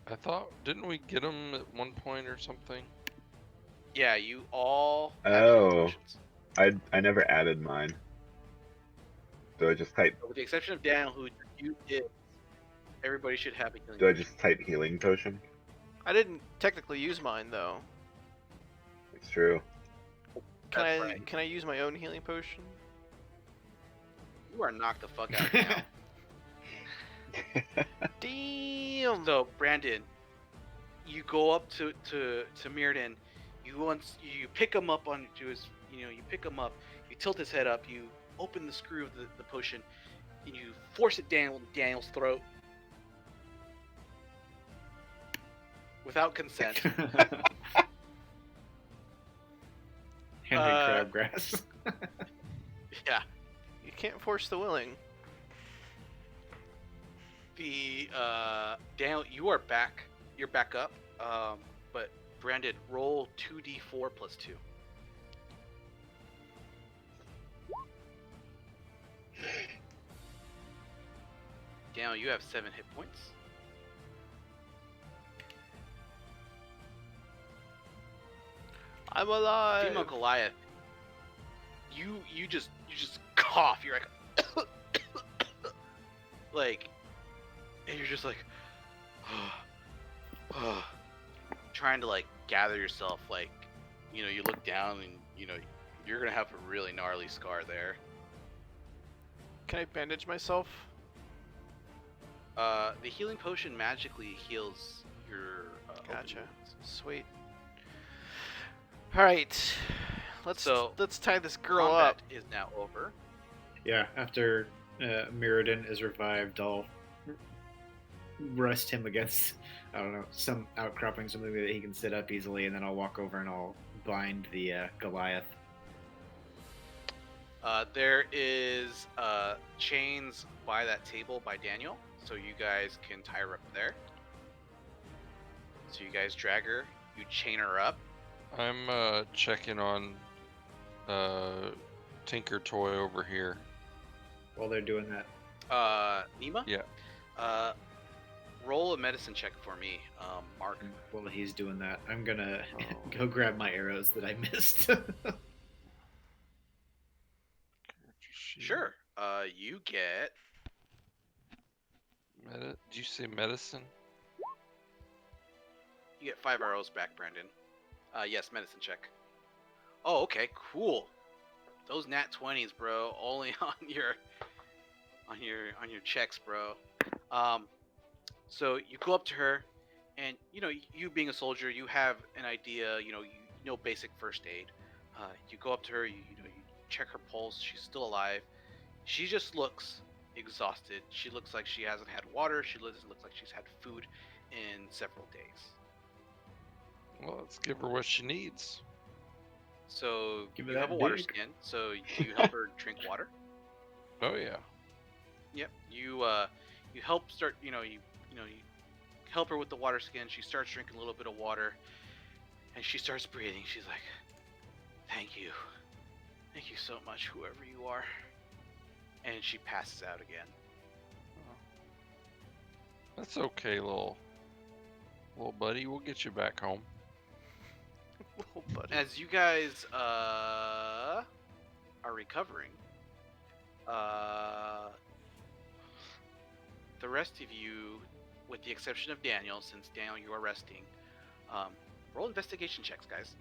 I thought, didn't we get them at one point or something? Yeah, you all have healing Oh. potions. I never added mine. Do I just type? With the exception of Daniel, who you did, everybody should have a healing Do I potion. just type healing potion? I didn't technically use mine though. It's true. That's right. Can I use my own healing potion? You are knocked the fuck out now. Damn. So, Brandon, you go up to Mirrodin. You pick him up onto his, you pick him up. You tilt his head up. You open the screw of the potion, and you force it down Daniel's throat without consent. Henry Crabgrass. Yeah. You can't force the willing. Daniel, you are back. You're back up. But Brandon, roll 2d4 plus 2. Daniel, you have 7 hit points. I'm alive. Female Goliath, you just cough. You're like, like, and you're just like, trying to gather yourself. You look down and you're gonna have a really gnarly scar there. Can I bandage myself? The healing potion magically heals your. open Gotcha. wounds. Sweet. All right. Let's tie this girl Combat up. is now over. Yeah, after Mirrodin is revived, I'll rest him against, I don't know, some outcropping, something that he can sit up easily, and then I'll walk over and I'll bind the Goliath. There is chains by that table by Daniel, so you guys can tie her up there. So you guys drag her, you chain her up. I'm checking on Tinker Toy over here. While they're doing that, Nima? Yeah. Roll a medicine check for me, Mark. while he's doing that, I'm gonna Oh. go grab my arrows that I missed. Sure. You get Did you say medicine? 5 arrows back, Brandon. Yes, medicine check. Oh, okay, cool. Those nat 20s, bro, only on your checks, bro. So you go up to her, and you being a soldier, you have an idea. You know basic first aid. You go up to her, you check her pulse. She's still alive. She just looks exhausted. She looks like she hasn't had water. She looks like she's had food in several days. Well, let's give her what she needs. So Give her you have that a water dick. skin. So you help her drink water. Oh yeah. Yep. You help start. You help her with the water skin. She starts drinking a little bit of water, and she starts breathing. She's like, "Thank you so much, whoever you are." And she passes out again. That's okay, little buddy. We'll get you back home. Little buddy. As you guys are recovering, the rest of you, with the exception of Daniel, since Daniel you are resting, roll investigation checks, guys.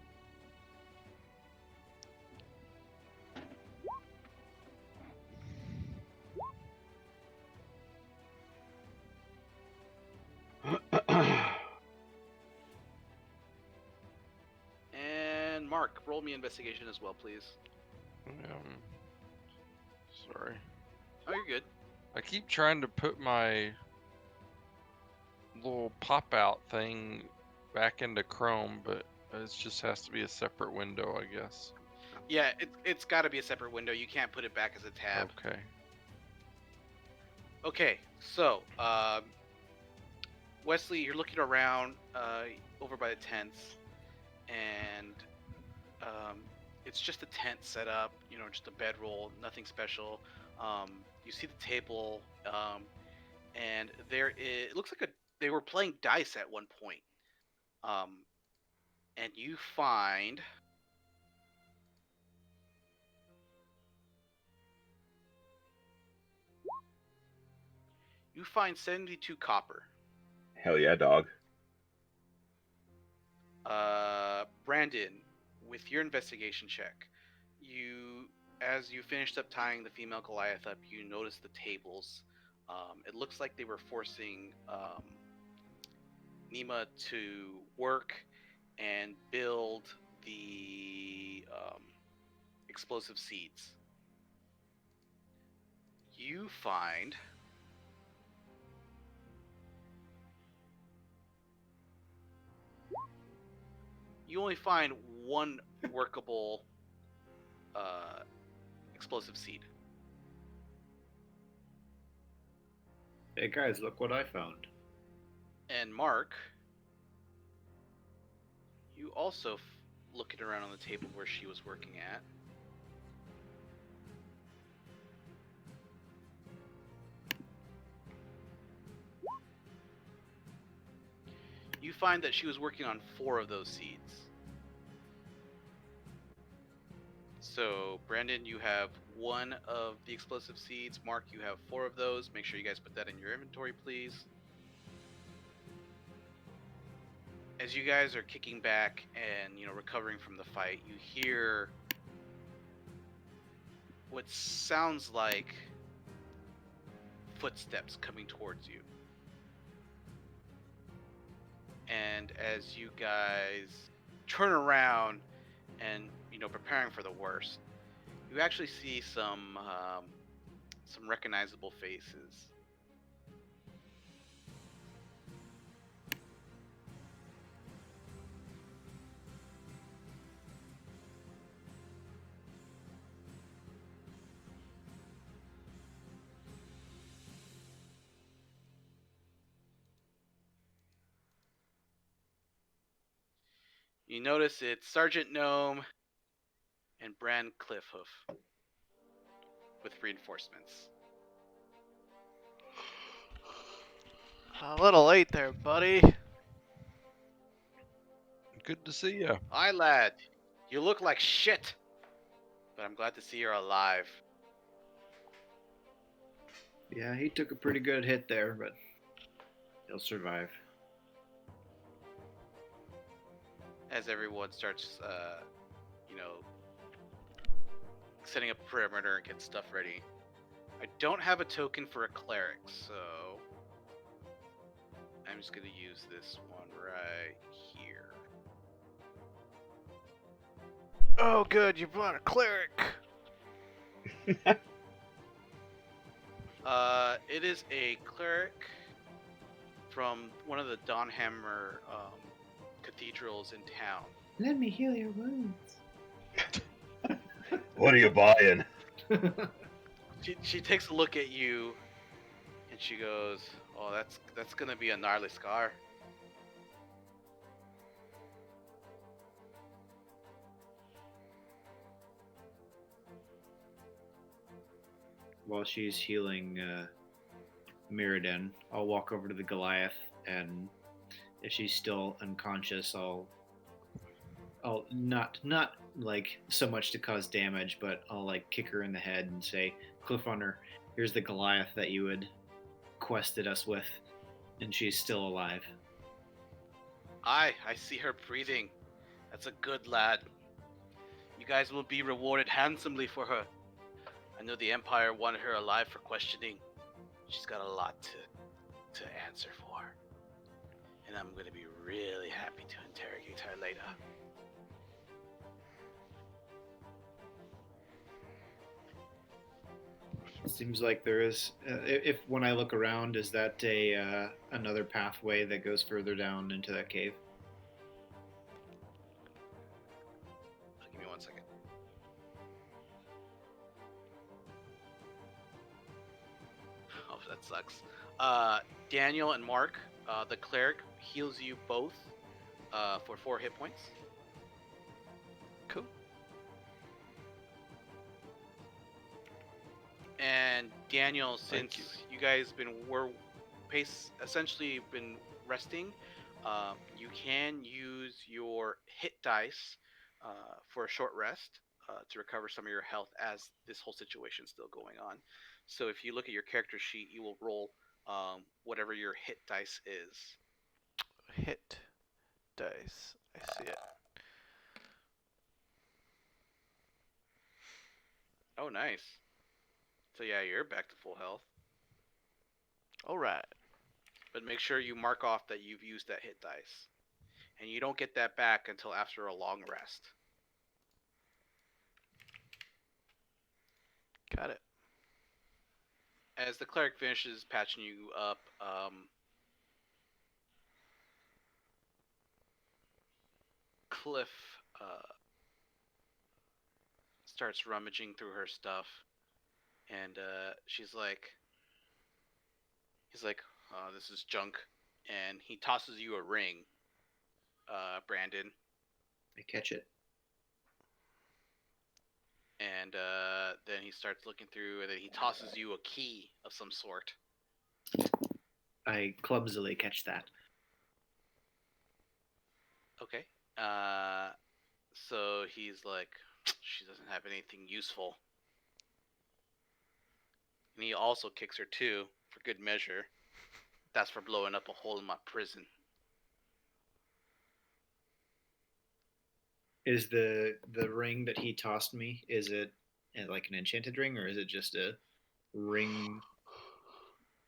And Mark, roll me investigation as well, please. Sorry. Oh, you're good. I keep trying to put my little pop out thing back into Chrome, but it just has to be a separate window, I guess. Yeah, it's got to be a separate window. You can't put it back as a tab. Okay. Okay, so Wesley, you're looking around over by the tents, and it's just a tent set up. Just a bedroll, nothing special. You see the table, and it looks like they were playing dice at one point. And you find You find 72 copper. Hell yeah, dog. Brandon, with your investigation check, as you finished up tying the female Goliath up, you notice the tables. It looks like they were forcing Nima to work and build the explosive seeds. You find you only find one workable explosive seed. Hey guys, look what I found. And Mark, you also looking around on the table where she was working at. You find that she was working on 4 of those seeds. So, Brandon, you have 1 of the explosive seeds. Mark, you have 4 of those. Make sure you guys put that in your inventory, please. As you guys are kicking back and, recovering from the fight, you hear what sounds like footsteps coming towards you. And as you guys turn around and preparing for the worst, you actually see some recognizable faces. You notice it's Sergeant Gnome and Bran Cliffhoof with reinforcements. A little late there, buddy. Good to see you. Aye, lad. You look like shit. But I'm glad to see you're alive. Yeah, he took a pretty good hit there, but he'll survive. As everyone starts, you know, setting up a perimeter and get stuff ready. I don't have a token for a cleric, so I'm just gonna use this one right here. Oh, good, you brought a cleric. It is a cleric from one of the Dawnhammer cathedrals in town. Let me heal your wounds. What are you buying? She takes a look at you, and she goes, "Oh, that's gonna be a gnarly scar." While she's healing Mirrodin, I'll walk over to the Goliath, and if she's still unconscious, I'll not like so much to cause damage, but I'll like kick her in the head and say, Cliffrunner, here's the Goliath that you had quested us with, and she's still alive. Aye, I see her breathing. That's a good lad. You guys will be rewarded handsomely for her. I know the Empire wanted her alive for questioning. She's got a lot to answer for. And I'm going to be really happy to interrogate her later. Seems like there is. If when I look around, is that a another pathway that goes further down into that cave? Give me 1 second. Oh, that sucks. Daniel and Mark, the cleric heals you both for 4 hit points. Cool. And Daniel, Thank since you guys were essentially been resting, you can use your hit dice for a short rest to recover some of your health as this whole situation is still going on. So if you look at your character sheet, you will roll whatever your hit dice is. Hit dice. I see it. Oh, nice. So yeah, you're back to full health. All right. But make sure you mark off that you've used that hit dice. And you don't get that back until after a long rest. Got it. As the cleric finishes patching you up, Cliff starts rummaging through her stuff, and he's like, oh, this is junk, and he tosses you a ring, Brandon, I catch it. and then he starts looking through, and then he tosses you a key of some sort. I clumsily catch that. Okay. So he's like, she doesn't have anything useful. And he also kicks her too, for good measure. That's for blowing up a hole in my prison. Is the ring that he tossed me, is it like an enchanted ring, or is it just a ring,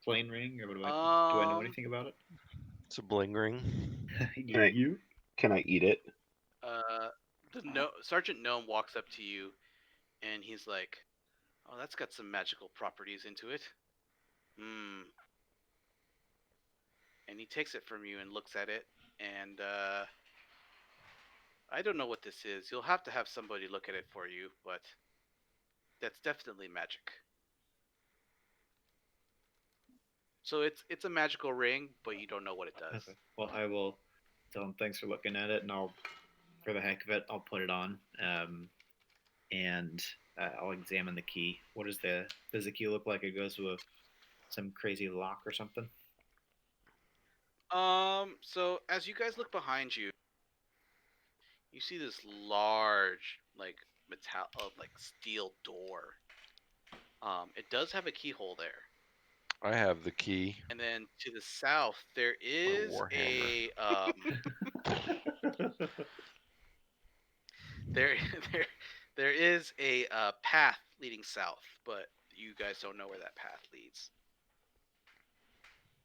plain ring, or do I know anything about it? It's a bling ring. Can I eat it? Sergeant Gnome walks up to you, and he's like, "Oh, that's got some magical properties into it." And he takes it from you and looks at it, and I don't know what this is. You'll have to have somebody look at it for you, but that's definitely magic. So it's a magical ring, but you don't know what it does. Okay. Well, I will tell him thanks for looking at it, and I'll for the heck of it, I'll put it on, and I'll examine the key. Does the key look like? It goes with some crazy lock or something? So as you guys look behind you, you see this large, like like steel door. It does have a keyhole there, I have the key. and then to the south there is Warhammer. there there there is a path leading south, but you guys don't know where that path leads.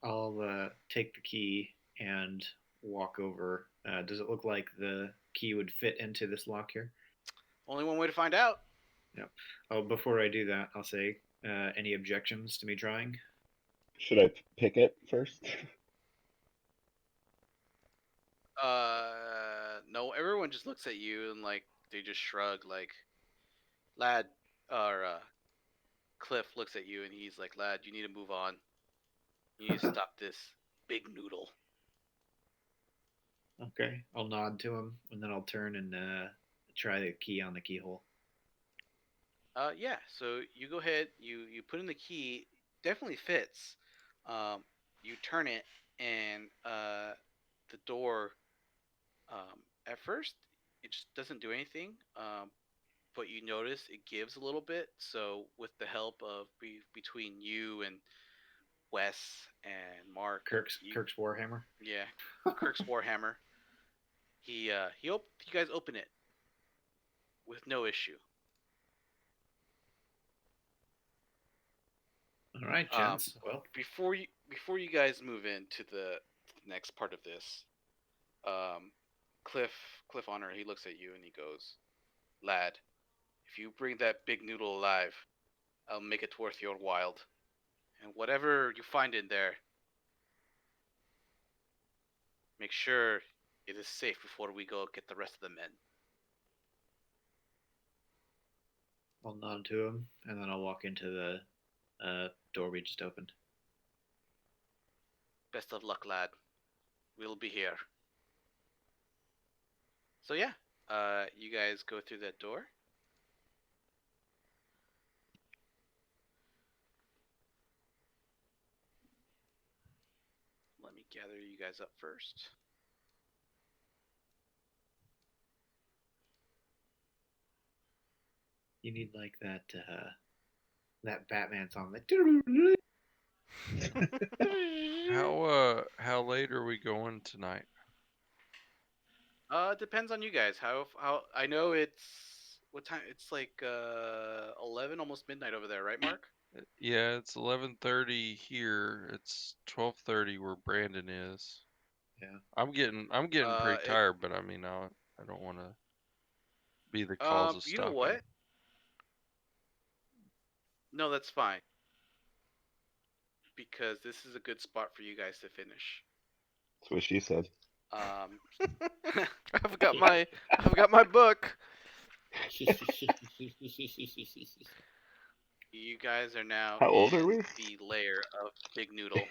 I'll take the key and walk over. Does it look like the key would fit into this lock here? Only one way to find out. Yep. Oh, before I do that, I'll say, any objections to me trying? Should I pick it first? No, everyone just looks at you and like they just shrug. Like, lad, or Cliff looks at you and he's like, lad, you need to move on. You need to stop this big noodle. Okay, I'll nod to him, and then I'll turn and try the key on the keyhole. Yeah. So you go ahead. You put in the key. Definitely fits. You turn it, and the door. At first, it just doesn't do anything. But you notice it gives a little bit. So with the help of between you and Wes and Mark, Kirk's you, Warhammer. yeah, Kirk's Warhammer. You guys open it with no issue. All right, gents. Well, Before you guys move into the next part of this, Cliff Honor, he looks at you and he goes, lad, if you bring that big noodle alive, I'll make it worth your while. And whatever you find in there, make sure it is safe before we go get the rest of the men. I'll nod to him, and then I'll walk into the door we just opened. Best of luck, lad. We'll be here. So yeah, you guys go through that door. Let me gather you guys up first. You need like that Batman song. Like, How late are we going tonight? It depends on you guys. How I know it's what time? It's like 11, almost midnight over there, right, Mark? Yeah, it's 11:30 here. It's 12:30 where Brandon is. Yeah. I'm getting pretty tired, but I mean, I don't want to be the cause of you know stopping. what? No, that's fine. Because this is a good spot for you guys to finish. That's what she said. I've got my book. You guys are now How old in are we? the lair of Big Noodle.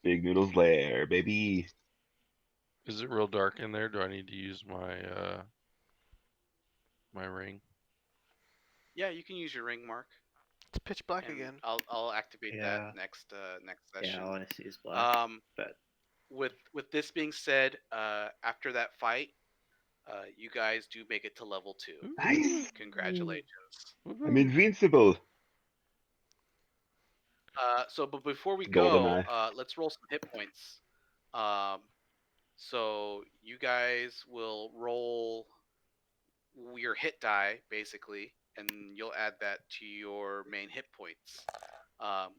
Big Noodle's lair, baby. Is it real dark in there? Do I need to use my my ring? Yeah, you can use your ring, Mark. It's pitch black And again. I'll activate Yeah. that next session. Yeah, all I see is black. But With this being said, after that fight, you guys do make it to level 2. Nice. Congratulations. I'm invincible. But before we Goldeneye. go, let's roll some hit points. So you guys will roll your hit die basically, and you'll add that to your main hit points.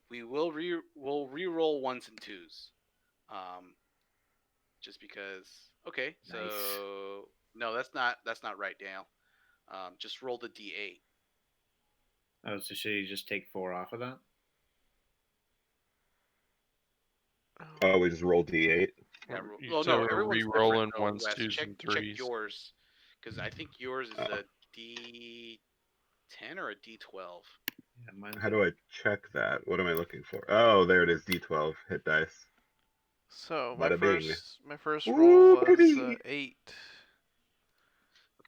We'll re-roll 1s and 2s. Just because. Okay, so Nice. no, that's not right, Daniel. Just roll the d8. oh, so should you just take 4 off of that? Oh, we just roll D8. Yeah, So no, we're everyone's re-rolling different, ones, Wes. twos, check, and check threes. yours, because I think yours is a D10 or a D12. Yeah, mine's How do I check that? What am I looking for? Oh, there it is. D12. Hit dice. So Bada bing. my first Ooh, roll was baby. 8.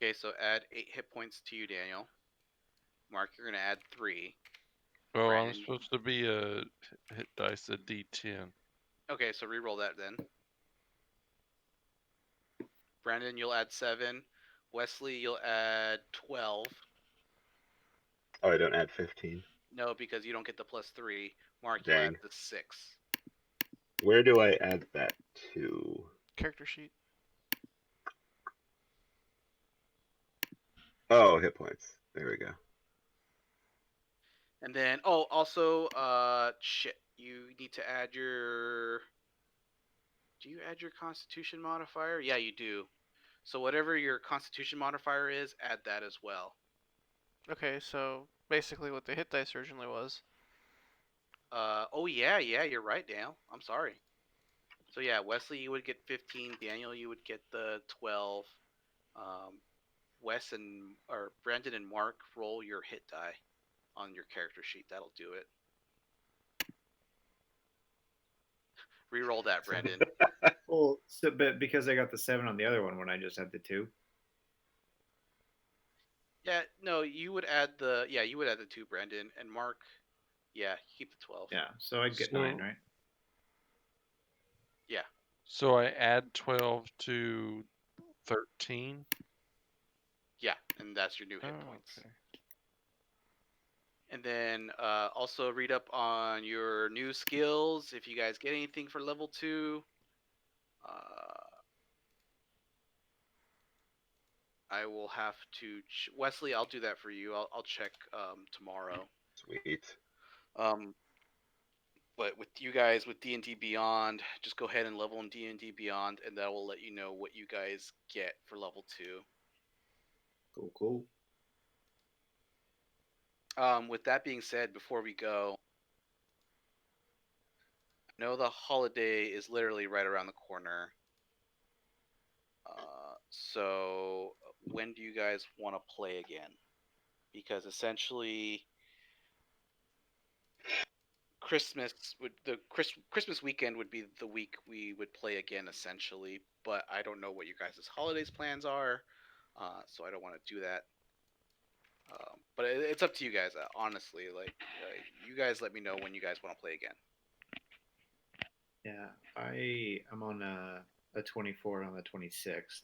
Okay, so add 8 hit points to you, Daniel. Mark, you're gonna add 3. Well, I'm Brandon. supposed to be a hit dice a D10. Okay, so re-roll that then. Brandon, you'll add 7. Wesley, you'll add 12. Oh, I don't add 15. No, because you don't get the +3. Mark, you'll add Dang. the 6. Where do I add that to? Character sheet. Oh, hit points. There we go. And then, oh, also, shit, you need to add your. Do you add your Constitution modifier? Yeah, you do. So whatever your Constitution modifier is, add that as well. Okay, so basically what the hit dice originally was. Oh yeah, you're right, Daniel. I'm sorry. So yeah, Wesley, you would get 15. Daniel, you would get the 12. Wes or Brandon and Mark, roll your hit die on your character sheet. That'll do it. Reroll that, Brandon. Well, so, but because I got the 7 on the other one when I just had the 2. Yeah, no, you would add the 2, Brandon, and Mark. Yeah, keep the 12. Yeah, so I'd get So- 9, right? Yeah. So I add 12 to 13. Yeah, and that's your new hit points. Okay. And then also read up on your new skills if you guys get anything for level 2. I will have to Wesley. I'll do that for you. I'll check tomorrow. Sweet. But with you guys with D&D Beyond, just go ahead and level in D&D Beyond, and that will let you know what you guys get for level 2. Cool. With that being said, before we go, I know the holiday is literally right around the corner. So when do you guys want to play again? Because essentially, Christmas weekend would be the week we would play again, essentially. But I don't know what you guys' holidays plans are, so I don't want to do that. But it's up to you guys, honestly. Like, you guys let me know when you guys want to play again. Yeah, I am on a 24 on the 26th,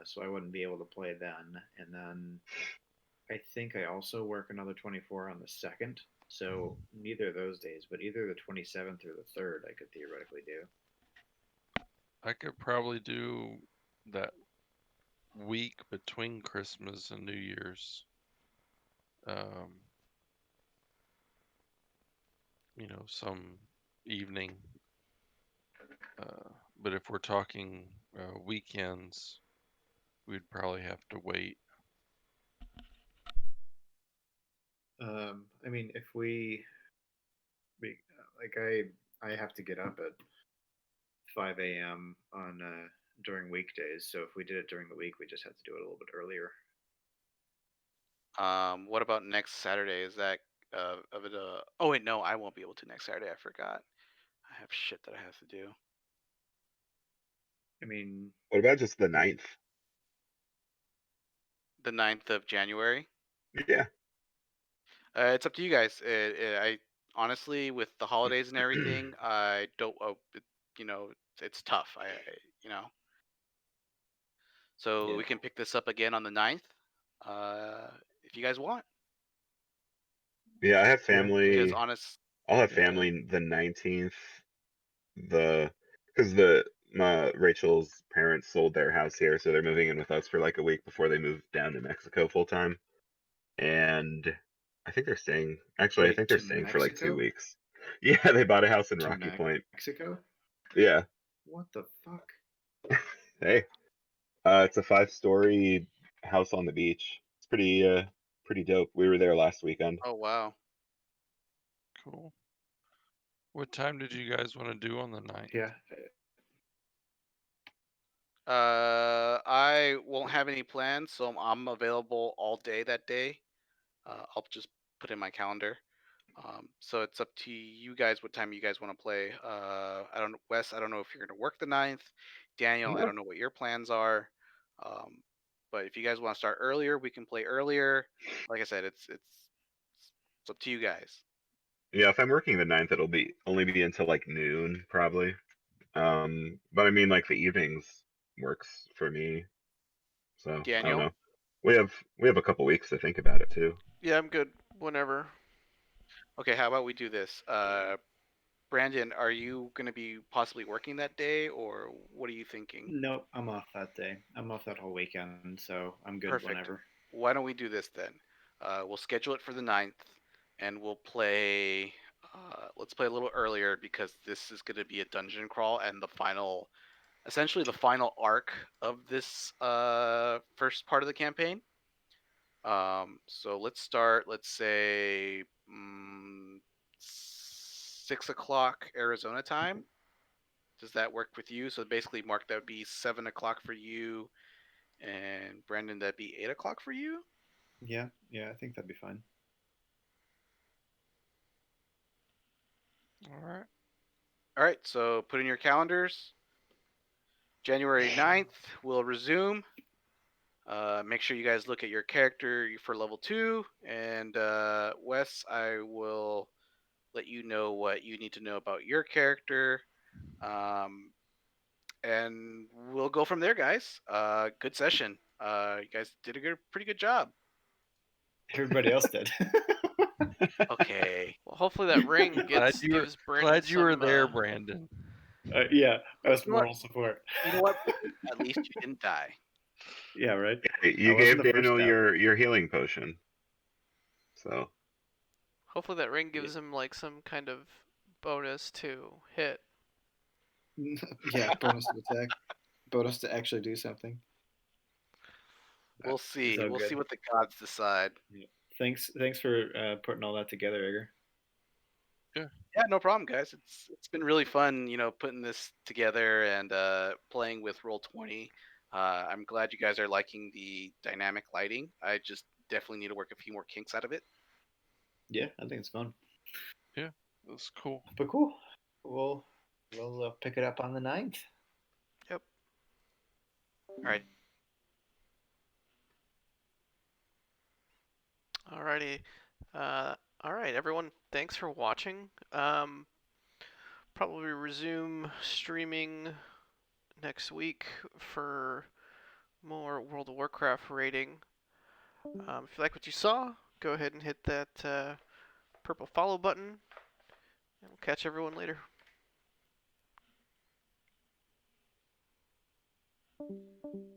so I wouldn't be able to play then. And then I think I also work another 24 on the 2nd. So neither of those days, but either the 27th or the 3rd, I could theoretically do. I could probably do that week between Christmas and New Year's. Some evening. But if we're talking weekends, we'd probably have to wait. I mean, if we like, I have to get up at 5 a.m. on during weekdays. So if we did it during the week, we just have to do it a little bit earlier. What about next Saturday? Is that of it? Oh wait, no, I won't be able to next Saturday. I forgot. I have shit that I have to do. I mean, What about just the 9th? The 9th of January. Yeah. It's up to you guys. I honestly, with the holidays and everything, I don't. It's tough. you know. So Yeah. we can pick this up again on the 9th, if you guys want. Yeah, I have family. Because I'll have family the 19th. Because Rachel's parents sold their house here, so they're moving in with us for like a week before they move down to Mexico full time. And I think they're staying. Actually, I Wait, think they're to staying for like 2 Mexico? weeks. Yeah, they bought a house in To Rocky Point. Mexico? Yeah. What the fuck? Hey, it's a 5-story house on the beach. It's pretty dope. We were there last weekend. Oh wow. Cool. What time did you guys want to do on the 9th? Yeah. I won't have any plans, so I'm available all day that day. I'll just put in my calendar. So it's up to you guys what time you guys want to play. Wes, I don't know if you're gonna work the 9th. Daniel, I No. don't know what your plans are. But if you guys want to start earlier, we can play earlier. Like I said, it's up to you guys. Yeah, if I'm working the 9th, it'll be only be until like noon probably. But I mean, like the evenings works for me. So I don't Daniel. know. We have a couple weeks to think about it too. Yeah, I'm good whenever. Okay, how about we do this? Brandon, are you going to be possibly working that day, or what are you thinking? Nope, I'm off that day. I'm off that whole weekend, so I'm good Perfect. whenever. Why don't we do this then? We'll schedule it for the 9th, and we'll play. Let's play a little earlier because this is going to be a dungeon crawl and essentially the final arc of this first part of the campaign. So let's start. Let's say 6 o'clock Arizona time. Does that work with you? So basically, Mark, that would be 7 o'clock for you, and Brandon, that'd be 8 o'clock for you. Yeah, I think that'd be fine. All right. All right, so put in your calendars. January 9th, we'll resume. Make sure you guys look at your character for level 2. And Wes, I will let you know what you need to know about your character. And we'll go from there, guys. Good session. You guys did a pretty good job. Everybody else did. Okay. Well, hopefully that ring gives Brandon Glad you were some, there, Brandon. Yeah, that's You know what? moral support. You know what? At least you didn't die. Yeah, right. Hey, I you wasn't gave the first Daniel step. your healing potion. So hopefully that ring Yeah. gives him like some kind of bonus to hit. Yeah, bonus to attack, bonus to actually do something. We'll It's see. all We'll good. see what the gods decide. Yeah. Thanks for putting all that together, Edgar. Yeah, no problem, guys. It's been really fun, putting this together and playing with Roll20. I'm glad you guys are liking the dynamic lighting. I just definitely need to work a few more kinks out of it. Yeah, I think it's fun. Yeah, that's cool. But cool. We'll pick it up on the 9th. Yep. All right. Alrighty. All right, everyone. Thanks for watching. Probably resume streaming next week for more World of Warcraft raiding. If you like what you saw, go ahead and hit that purple follow button, and we'll catch everyone later.